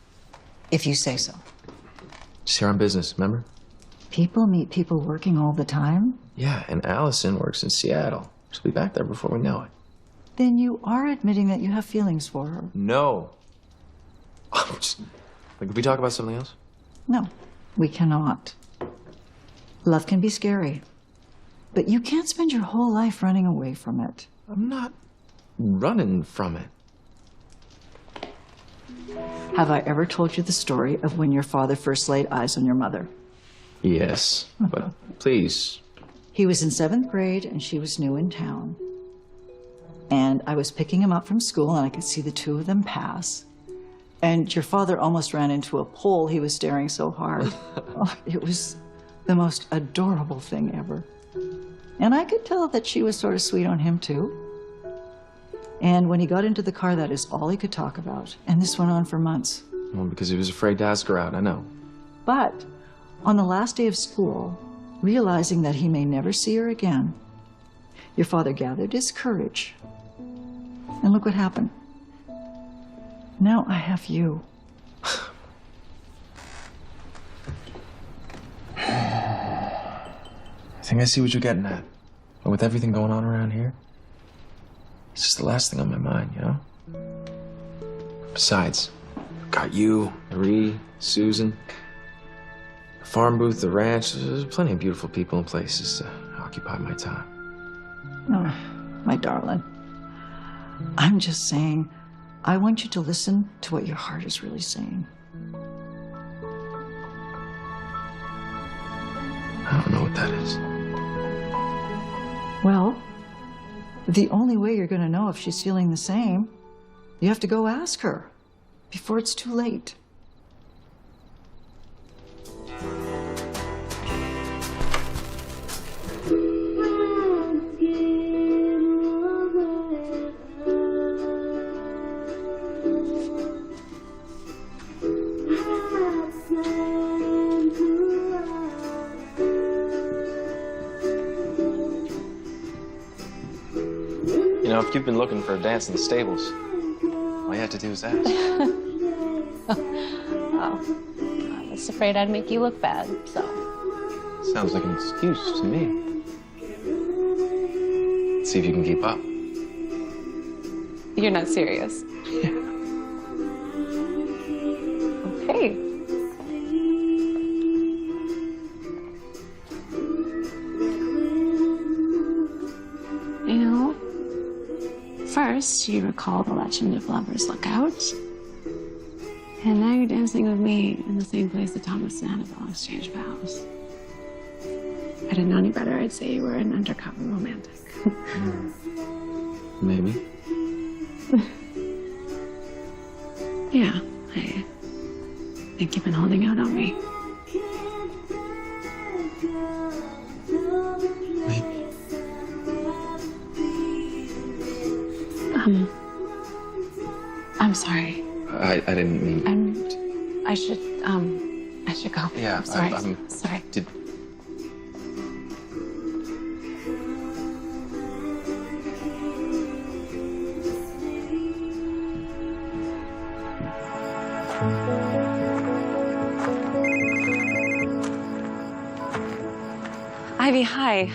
If you say so. Just here on business, remember? People meet people working all the time. Yeah, and Allison works in Seattle. She'll be back there before we know it. Then you are admitting that you have feelings for her. No. Like, can we talk about something else? No, we cannot. Love can be scary, but you can't spend your whole life running away from it. I'm not running from it. Have I ever told you the story of when your father first laid eyes on your mother? Yes, but please. He was in 7th grade and she was new in town. And I was picking him up from school and I could see the two of them pass. And your father almost ran into a pole. He was staring so hard. Oh, it was the most adorable thing ever. And I could tell that she was sort of sweet on him too. And when he got into the car, that is all he could talk about. And this went on for months. Well, because he was afraid to ask her out, I know. But on the last day of school, realizing that he may never see her again, your father gathered his courage. And look what happened. Now I have you. I think I see what you're getting at. But with everything going on around here, it's just the last thing on my mind, you know? Besides, I've got you, Marie, Susan, the farm booth, the ranch. There's plenty of beautiful people and places to occupy my time. Oh, my darling. I'm just saying, I want you to listen to what your heart is really saying. I don't know what that is. Well, the only way you're going to know if she's feeling the same, you have to go ask her before it's too late. You know, if you've been looking for a dance in the stables, all you have to do is ask. Oh, I was afraid I'd make you look bad, so. Sounds like an excuse to me. Let's see if you can keep up. You're not serious. Okay. You know, first you recall the legend of Lover's Lookout. And now you're dancing with me in the same place that Thomas and Annabelle exchanged vows. If I didn't know any better, I'd say you were an undercover romantic. Maybe. Yeah, I think you've been holding out on me. I'm sorry. I didn't mean... I should go. Yeah, sorry. I'm sorry. Ivy, hi.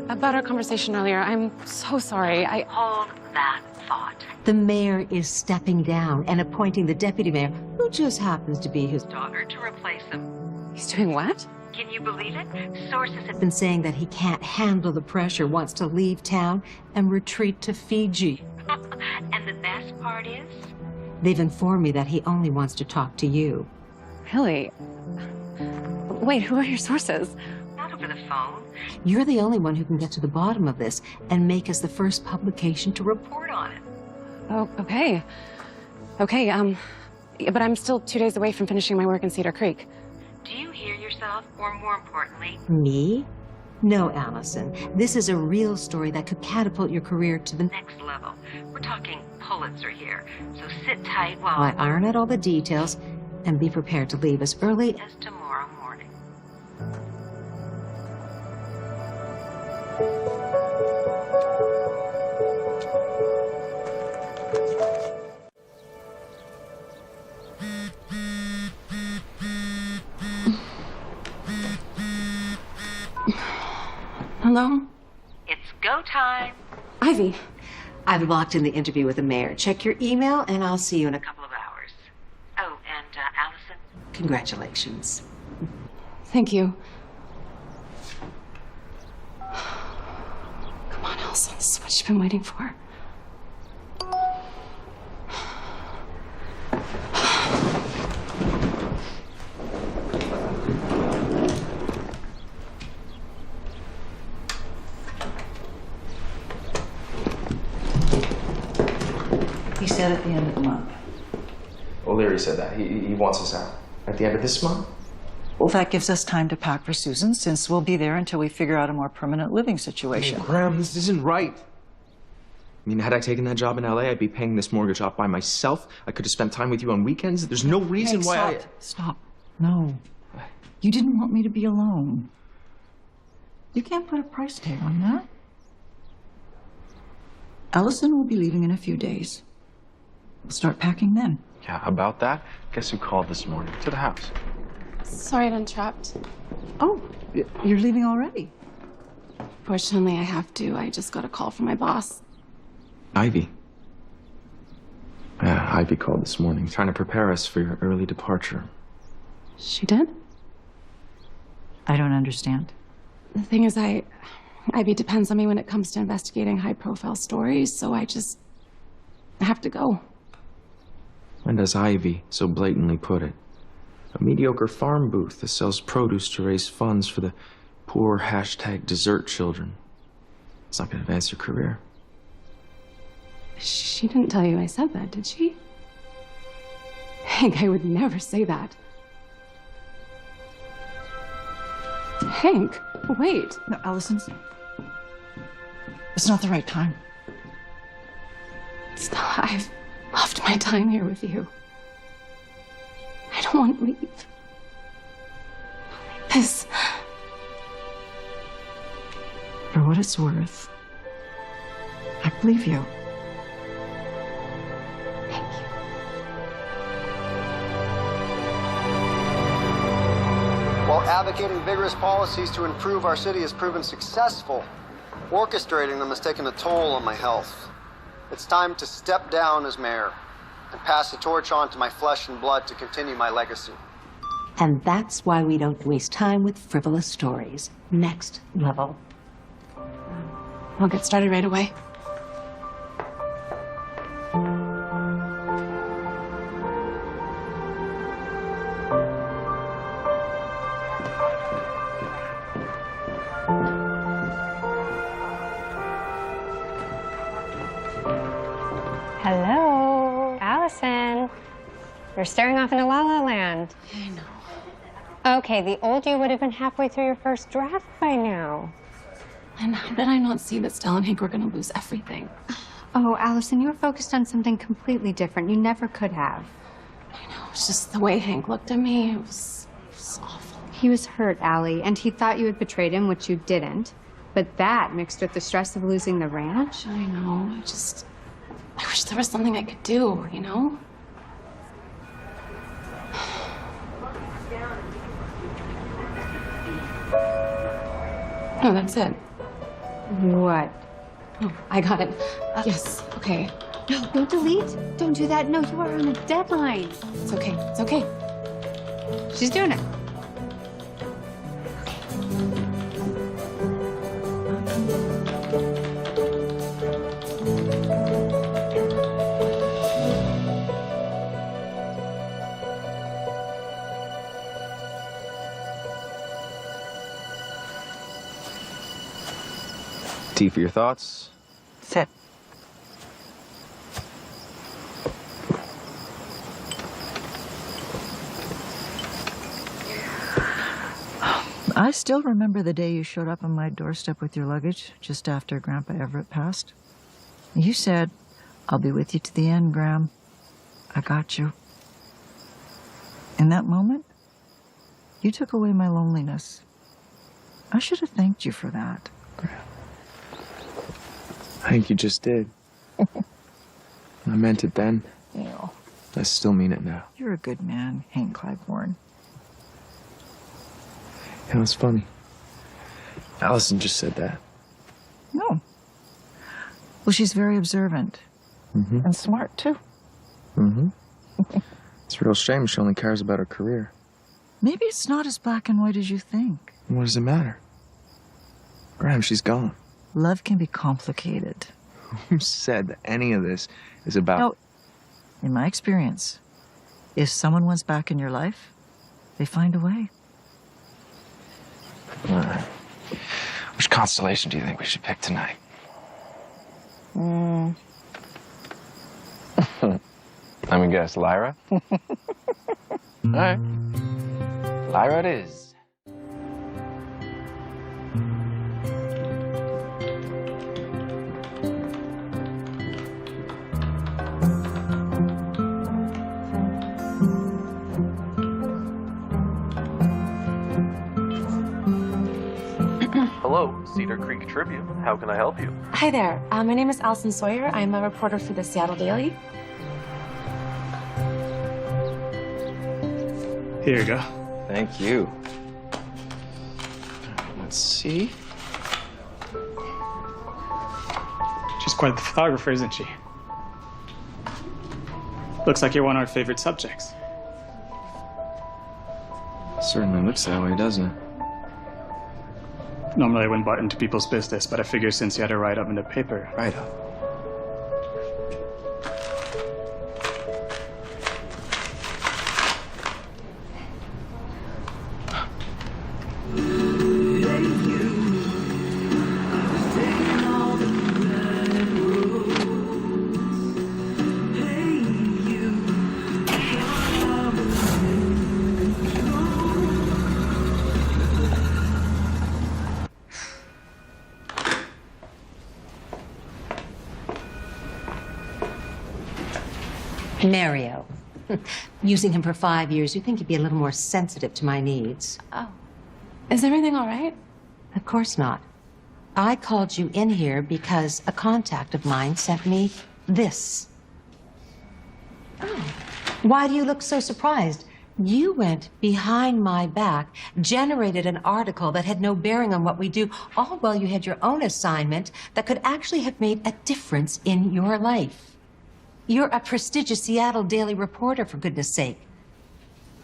About our conversation earlier, I'm so sorry. Hold that thought. The mayor is stepping down and appointing the deputy mayor, who just happens to be his daughter, to replace him. He's doing what? Can you believe it? Sources have been saying that he can't handle the pressure, wants to leave town and retreat to Fiji. And the best part is, they've informed me that he only wants to talk to you. Really? Wait, who are your sources? Not over the phone. You're the only one who can get to the bottom of this and make us the first publication to report on it. Oh, okay. Okay, but I'm still 2 days away from finishing my work in Cedar Creek. Do you hear yourself, or more importantly, me? No, Allison. This is a real story that could catapult your career to the next level. We're talking Pulitzer here. So sit tight while I iron out all the details and be prepared to leave as early as tomorrow morning. Hello? It's go time. Ivy. I've locked in the interview with the mayor. Check your email and I'll see you in a couple of hours. Oh, and Allison, congratulations. Thank you. Come on, Elsa. This is what you've been waiting for. He said at the end of the month. O'Leary said that. He wants us out. At the end of this month? Well, that gives us time to pack for Susan, since we'll be there until we figure out a more permanent living situation. Hey, Graham, this isn't right. I mean, had I taken that job in LA, I'd be paying this mortgage off by myself. I could have spent time with you on weekends. There's no reason why Stop. No. You didn't want me to be alone. You can't put a price tag on that. Allison will be leaving in a few days. We'll start packing then. Yeah, about that, guess who called this morning? To the house. Sorry to interrupt. Oh, you're leaving already? Fortunately, I have to. I just got a call from my boss. Ivy. Yeah, Ivy called this morning, trying to prepare us for your early departure. She did? I don't understand. The thing is, Ivy depends on me when it comes to investigating high-profile stories, so I have to go. And as Ivy so blatantly put it, a mediocre farm booth that sells produce to raise funds for the poor #desert children. It's not going to advance your career. She didn't tell you I said that, did she? Hank, I would never say that. Hank, wait. No, Allison, it's not the right time. Still, I've loved my time here with you. I don't want to leave. Not like this. For what it's worth, I believe you. While advocating vigorous policies to improve our city has proven successful, orchestrating them has taken a toll on my health. It's time to step down as mayor and pass the torch on to my flesh and blood to continue my legacy. And that's why we don't waste time with frivolous stories. Next level. I'll get started right away. Hello, Allison. You're staring off into La La Land. I know. Okay, the old you would have been halfway through your first draft by now. And how did I not see that Stella and Hank were going to lose everything? Oh, Allison, you were focused on something completely different. You never could have. I know, it's just the way Hank looked at me. It was awful. He was hurt, Allie, and he thought you had betrayed him, which you didn't. But that, mixed with the stress of losing the ranch. I know, I wish there was something I could do, you know? No, that's it. What? Oh, I got it. Yes, okay. No, don't delete. Don't do that. No, you are on a deadline. It's okay, it's okay. She's doing it. Tea for your thoughts? Sit. I still remember the day you showed up on my doorstep with your luggage just after Grandpa Everett passed. You said, "I'll be with you to the end, Graham. I got you." In that moment, you took away my loneliness. I should have thanked you for that. I think you just did. I meant it then. Yeah. I still mean it now. You're a good man, Hank Clybourne. It was funny. Allison just said that. No. Well, she's very observant. Mm-hmm. And smart, too. Mm-hmm. It's a real shame she only cares about her career. Maybe it's not as black and white as you think. What does it matter? Graham, she's gone. Love can be complicated. Who said that any of this is about... No, in my experience, if someone wants back in your life, they find a way. Which constellation do you think we should pick tonight? Let me guess, Lyra? All right. Lyra it is. Hello, Cedar Creek Tribune. How can I help you? Hi there. My name is Allison Sawyer. I'm a reporter for the Seattle Daily. Here you go. Thank you. Let's see. She's quite the photographer, isn't she? Looks like you're one of our favorite subjects. Certainly looks that way, doesn't it? Normally I wouldn't butt into people's business, but I figure since you had a write-up in the paper. Write-up? Mario. Using him for 5 years, you'd think he'd be a little more sensitive to my needs. Oh. Is everything all right? Of course not. I called you in here because a contact of mine sent me this. Oh. Why do you look so surprised? You went behind my back, generated an article that had no bearing on what we do, all while you had your own assignment that could actually have made a difference in your life. You're a prestigious Seattle Daily reporter, for goodness sake.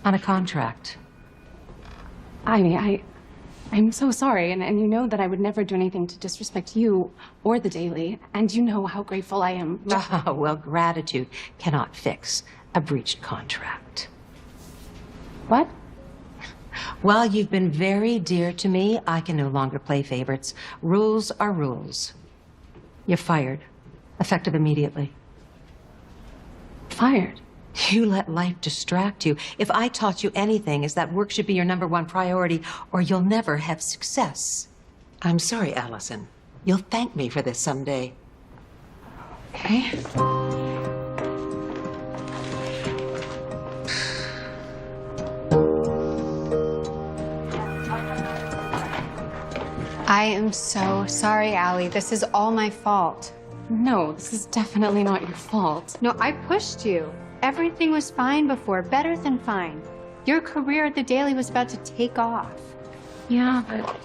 On a contract. I'm so sorry, and you know that I would never do anything to disrespect you or the Daily, and you know how grateful I am. Oh, well, gratitude cannot fix a breached contract. What? While you've been very dear to me, I can no longer play favorites. Rules are rules. You're fired, effective immediately. Fired? You let life distract you. If I taught you anything, is that work should be your #1 priority, or you'll never have success. I'm sorry, Allison. You'll thank me for this someday. Okay. I am so sorry, Allie. This is all my fault. No, this is definitely not your fault. No, I pushed you. Everything was fine before, better than fine. Your career at the Daily was about to take off. Yeah, but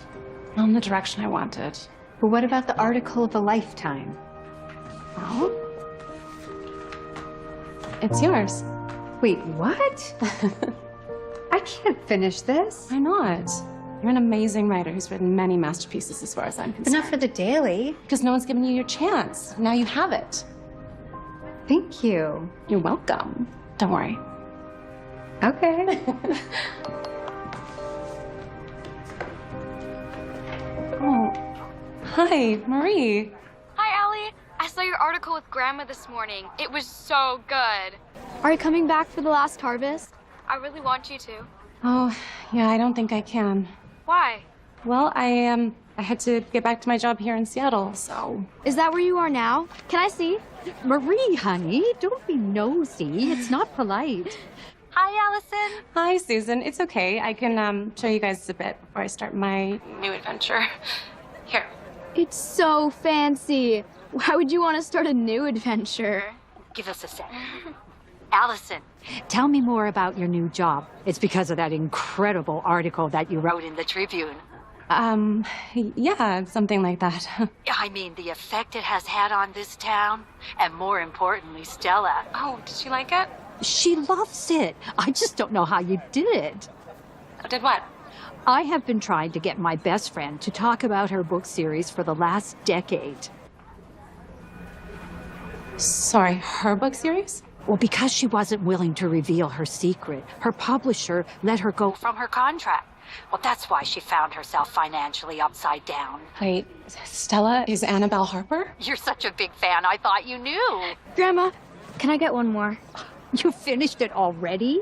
not in the direction I wanted. But what about the article of a lifetime? Well, it's yours. Wait, what? I can't finish this. Why not? You're an amazing writer who's written many masterpieces as far as I'm concerned. But not for the Daily. Because no one's given you your chance. Now you have it. Thank you. You're welcome. Don't worry. Okay. Oh, hi, Marie. Hi, Allie. I saw your article with Grandma this morning. It was so good. Are you coming back for the last harvest? I really want you to. Oh, yeah, I don't think I can. Why? Well, I had to get back to my job here in Seattle, so. Is that where you are now? Can I see? Marie, honey, don't be nosy. It's not polite. Hi, Allison. Hi, Susan. It's okay. I can show you guys a bit before I start my new adventure. Here. It's so fancy. Why would you want to start a new adventure? Give us a sec. Allison, tell me more about your new job. It's because of that incredible article that you wrote in the Tribune. Yeah, something like that. I mean, the effect it has had on this town, and more importantly, Stella. Oh, did she like it? She loves it. I just don't know how you did it. Did what? I have been trying to get my best friend to talk about her book series for the last decade. Sorry, her book series? Well, because she wasn't willing to reveal her secret, her publisher let her go from her contract. Well, that's why she found herself financially upside down. Wait, Stella is Annabelle Harper? You're such a big fan, I thought you knew. Grandma, can I get one more? You finished it already?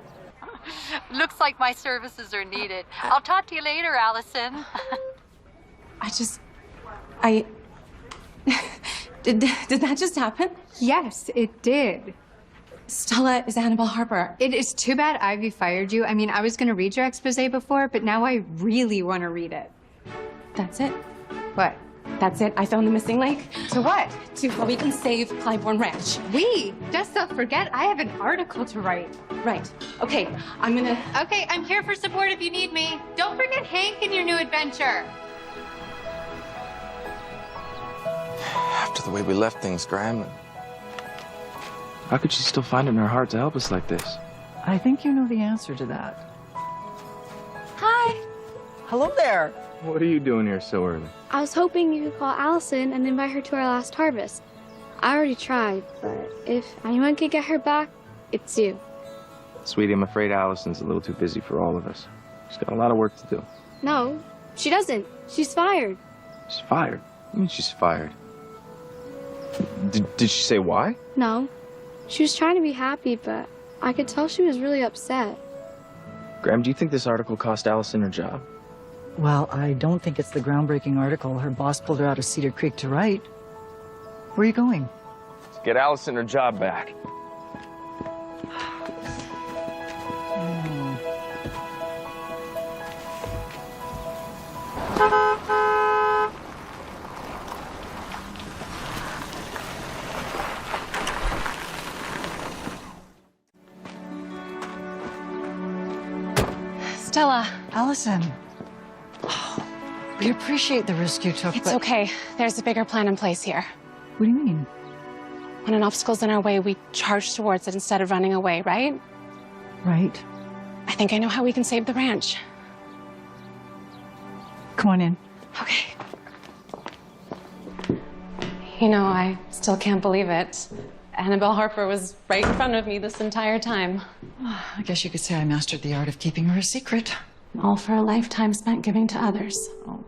Looks like my services are needed. I'll talk to you later, Allison. Did that just happen? Yes, it did. Stella is Annabelle Harper. It is too bad Ivy fired you. I mean, I was going to read your expose before, but now I really want to read it. That's it. What? That's it. I found the missing link. To what? To how we can save Clybourne Ranch. Just don't forget, I have an article to write. Right. Okay, I'm gonna... Okay, I'm here for support if you need me. Don't forget Hank and your new adventure. After the way we left things, Graham, how could she still find it in her heart to help us like this? I think you know the answer to that. Hi. Hello there. What are you doing here so early? I was hoping you could call Allison and invite her to our last harvest. I already tried, but if anyone could get her back, it's you. Sweetie, I'm afraid Allison's a little too busy for all of us. She's got a lot of work to do. No, she doesn't. She's fired. She's fired? What do you mean she's fired? Did she say why? No. She was trying to be happy, but I could tell she was really upset. Graham, do you think this article cost Allison her job? Well, I don't think it's the groundbreaking article her boss pulled her out of Cedar Creek to write. Where are you going? To get Allison her job back. Stella. Allison. We appreciate the risk you took, It's okay. There's a bigger plan in place here. What do you mean? When an obstacle's in our way, we charge towards it instead of running away, right? Right. I think I know how we can save the ranch. Come on in. Okay. You know, I still can't believe it. Annabelle Harper was right in front of me this entire time. I guess you could say I mastered the art of keeping her a secret. All for a lifetime spent giving to others. Oh.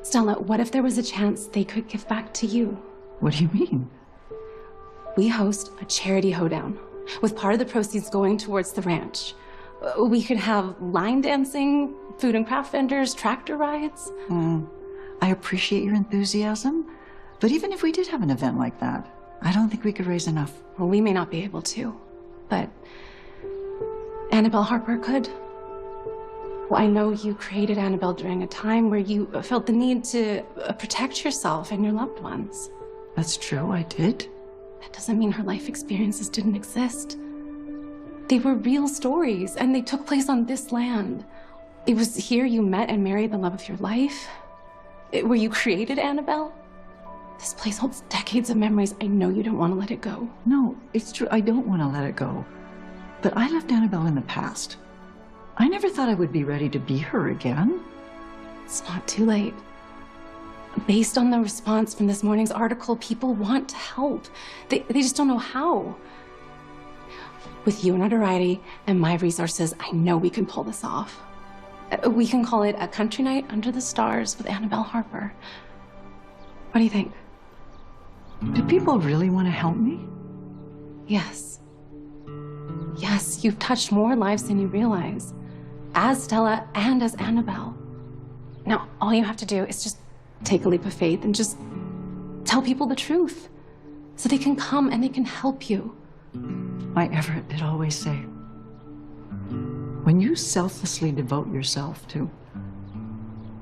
Stella, what if there was a chance they could give back to you? What do you mean? We host a charity hoedown, with part of the proceeds going towards the ranch. We could have line dancing, food and craft vendors, tractor rides. I appreciate your enthusiasm, but even if we did have an event like that, I don't think we could raise enough. Well, we may not be able to, but Annabelle Harper could. Well, I know you created Annabelle during a time where you felt the need to protect yourself and your loved ones. That's true, I did. That doesn't mean her life experiences didn't exist. They were real stories, and they took place on this land. It was here you met and married the love of your life. Where you created Annabelle. This place holds decades of memories. I know you don't want to let it go. No, it's true, I don't want to let it go. But I left Annabelle in the past. I never thought I would be ready to be her again. It's not too late. Based on the response from this morning's article, people want to help. They just don't know how. With your notoriety and my resources, I know we can pull this off. We can call it a country night under the stars with Annabelle Harper. What do you think? Do people really want to help me? Yes. Yes, you've touched more lives than you realize. As Stella and as Annabelle. Now, all you have to do is just take a leap of faith and just tell people the truth so they can come and they can help you. My Everett did always say, when you selflessly devote yourself to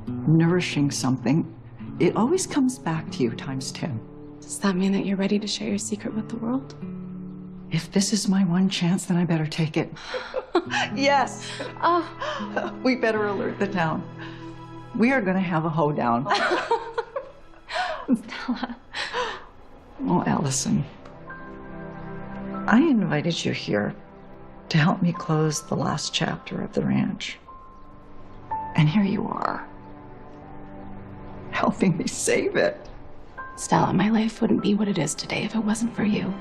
nourishing something, it always comes back to you times 10. Does that mean that you're ready to share your secret with the world? If this is my one chance, then I better take it. Yes. We better alert the town. We are going to have a hoedown. Stella. Oh, Allison. I invited you here to help me close the last chapter of the ranch. And here you are, helping me save it. Stella, my life wouldn't be what it is today if it wasn't for you.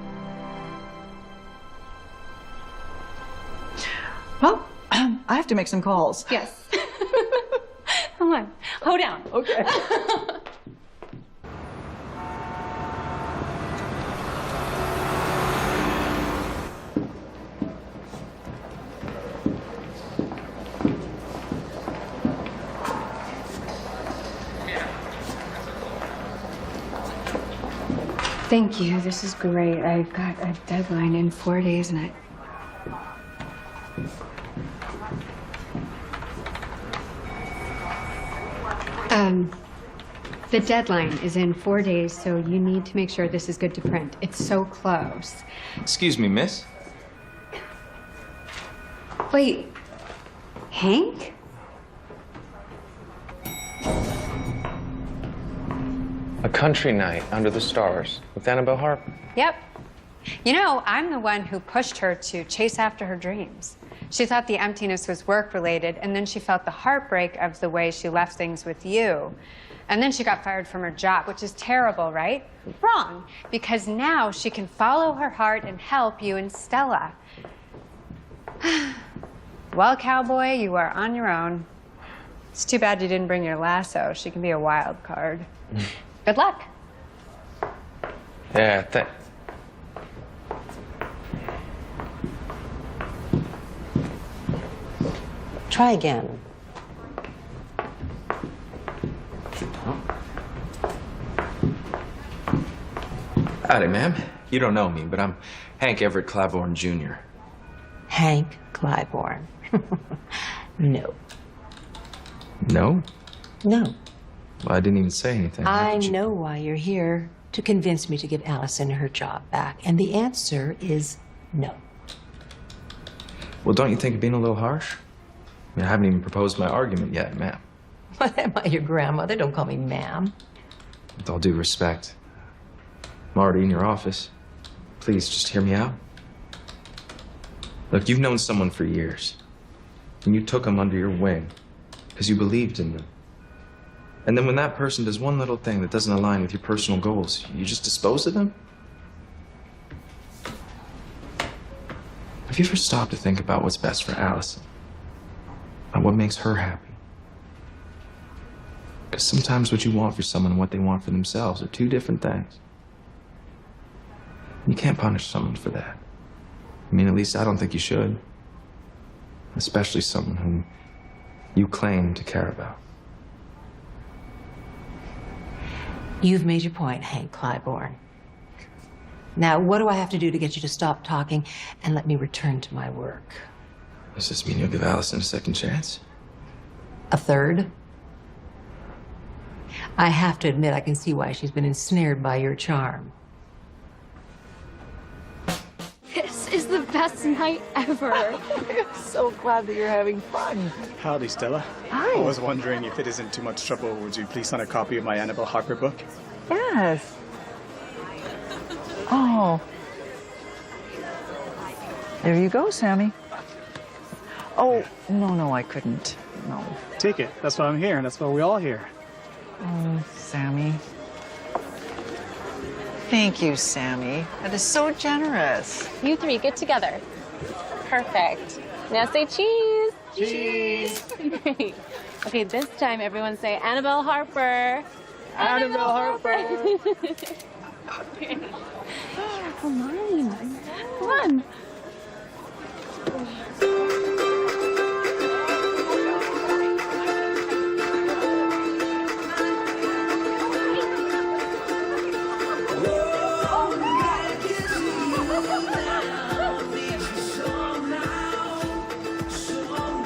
Well, I have to make some calls. Yes. Come on, hoedown. Okay. Thank you. This is great. I've got a deadline in 4 days and the deadline is in 4 days, so you need to make sure this is good to print. It's so close. Excuse me, miss. Wait, Hank? A country night under the stars with Annabelle Harper. Yep. You know, I'm the one who pushed her to chase after her dreams. She thought the emptiness was work-related, and then she felt the heartbreak of the way she left things with you. And then she got fired from her job, which is terrible, right? Wrong, because now she can follow her heart and help you and Stella. Well, cowboy, you are on your own. It's too bad you didn't bring your lasso. She can be a wild card. Good luck. Yeah, Try again. Howdy, ma'am. You don't know me, but I'm Hank Everett Claiborne Jr. Hank Claiborne. No. No? No. Well, I didn't even say anything. I know why you're here. To convince me to give Allison her job back. And the answer is no. Well, don't you think you're being a little harsh? I mean, I haven't even proposed my argument yet, ma'am. What am I, your grandmother? Don't call me ma'am. With all due respect, I'm already in your office. Please, just hear me out. Look, you've known someone for years, and you took them under your wing because you believed in them. And then when that person does one little thing that doesn't align with your personal goals, you just dispose of them? Have you ever stopped to think about what's best for Allison? About what makes her happy? Because sometimes what you want for someone and what they want for themselves are two different things. You can't punish someone for that. I mean, at least I don't think you should. Especially someone whom you claim to care about. You've made your point, Hank Claiborne. Now, what do I have to do to get you to stop talking and let me return to my work? Does this mean you'll give Allison a second chance? A third? I have to admit, I can see why she's been ensnared by your charm. This is the best night ever. I'm so glad that you're having fun. Howdy, Stella. Hi. I was wondering if it isn't too much trouble, would you please sign a copy of my Annabelle Harper book? Yes. Oh. There you go, Sammy. Oh, no, I couldn't. No. Take it. That's why I'm here, and that's why we're all here. Oh, Sammy. Thank you, Sammy. That is so generous. You three, get together. Perfect. Now say cheese. Cheese. Great. Okay, this time everyone say Annabelle Harper. Annabelle Harper. Come on. Come on.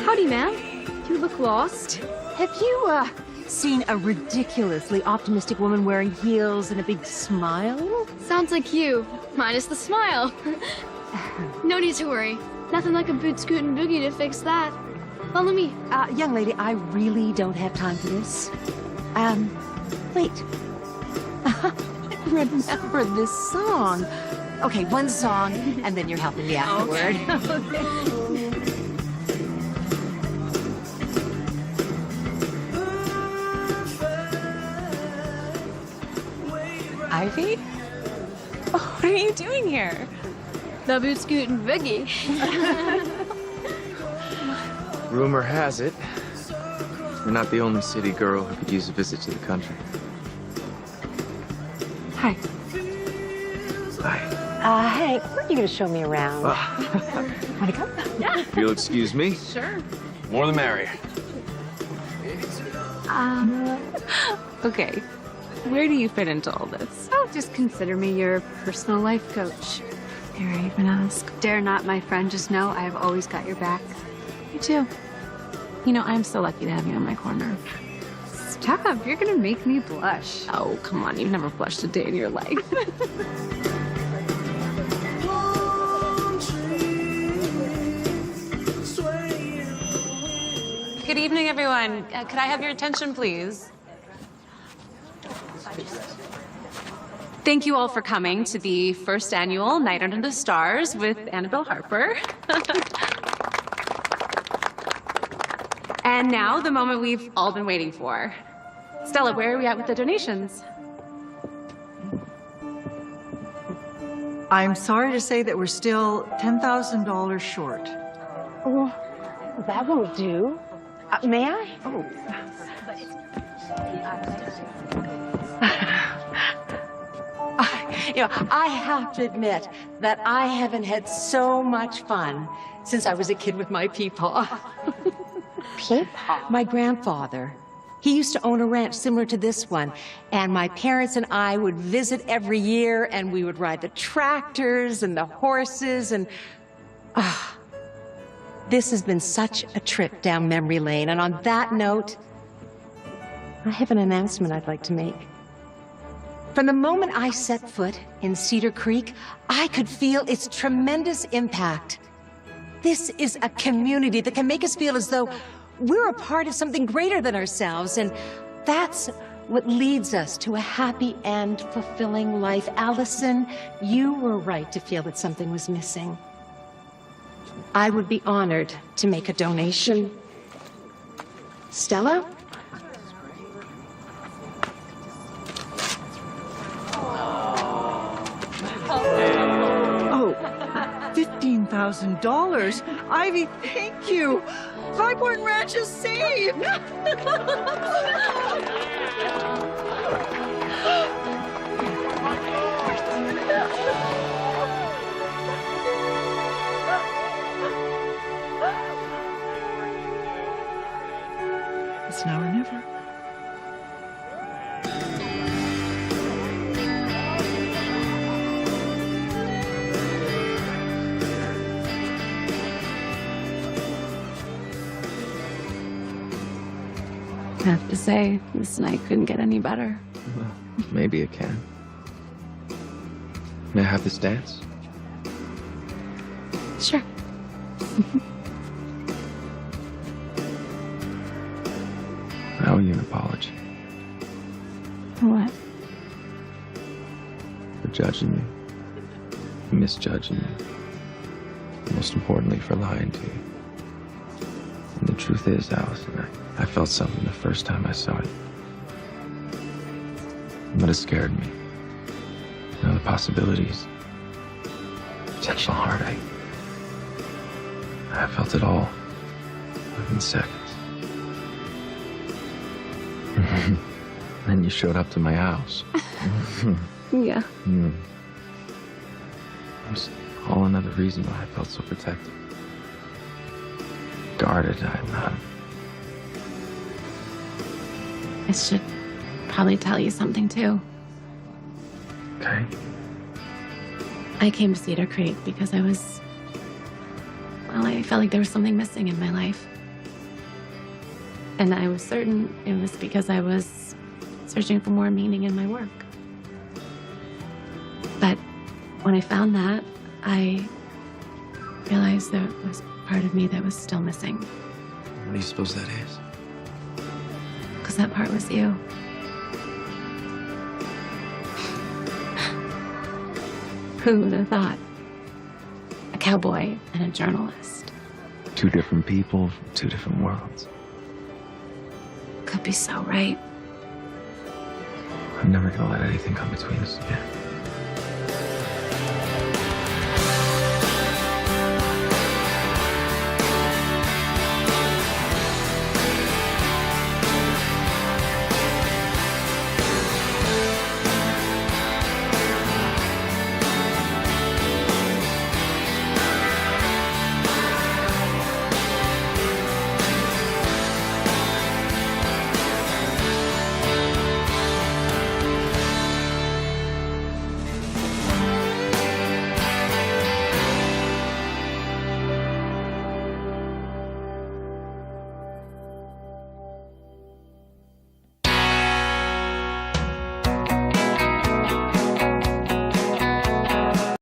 Howdy, ma'am. You look lost. Have you, seen a ridiculously optimistic woman wearing heels and a big smile? Sounds like you, minus the smile. No need to worry. Nothing like a boot scoot and boogie to fix that. Follow me. Young lady, I really don't have time for this. Wait. Remember this song. Okay, one song, and then you're helping me afterward. Ivy? Oh, what are you doing here? The boot scoot and boogie. Rumor has it, you're not the only city girl who could use a visit to the country. Hi. Hi. Hank, where are you going to show me around? Want to come? Yeah. If you'll excuse me. Sure. More the merrier. Okay. Where do you fit into all this? Oh, just consider me your personal life coach. Dare I even ask? Dare not, my friend. Just know I have always got your back. You too. You know, I'm so lucky to have you in my corner. Stop. You're gonna make me blush. Oh, come on. You've never blushed a day in your life. Good evening, everyone. Could I have your attention, please? Thank you all for coming to the first annual Night Under the Stars with Annabelle Harper. And now, the moment we've all been waiting for. Stella, where are we at with the donations? I'm sorry to say that we're still $10,000 short. Well, that won't do. May I? Oh. I have to admit that I haven't had so much fun since I was a kid with my peepaw. Peepaw? My grandfather. He used to own a ranch similar to this one, and my parents and I would visit every year, and we would ride the tractors and the horses, and this has been such a trip down memory lane. And on that note, I have an announcement I'd like to make. From the moment I set foot in Cedar Creek, I could feel its tremendous impact. This is a community that can make us feel as though we're a part of something greater than ourselves, and that's what leads us to a happy and fulfilling life. Allison, you were right to feel that something was missing. I would be honored to make a donation. Stella? Oh, $15,000. Ivy, thank you. Clybourne Ranch is saved. It's now or never. I have to say, this night couldn't get any better. Well, maybe it can. May I have this dance? Sure. I owe you an apology For what? for judging you, for misjudging you, and most importantly, for lying to you. And the truth is, Allison, I felt something the first time I saw you. But it scared me. You know, the possibilities. Potential heartache. I felt it all within seconds. Then you showed up to my house. Yeah. It's all another reason why I felt so protected. Guarded, I should probably tell you something, too. Okay. I came to Cedar Creek because I felt like there was something missing in my life. And I was certain it was because I was searching for more meaning in my work. But when I found that, I realized there was part of me that was still missing. What do you suppose that is? Because that part was you. Who would have thought? A cowboy and a journalist. Two different people from two different worlds. Could be so right. I'm never gonna let anything come between us again.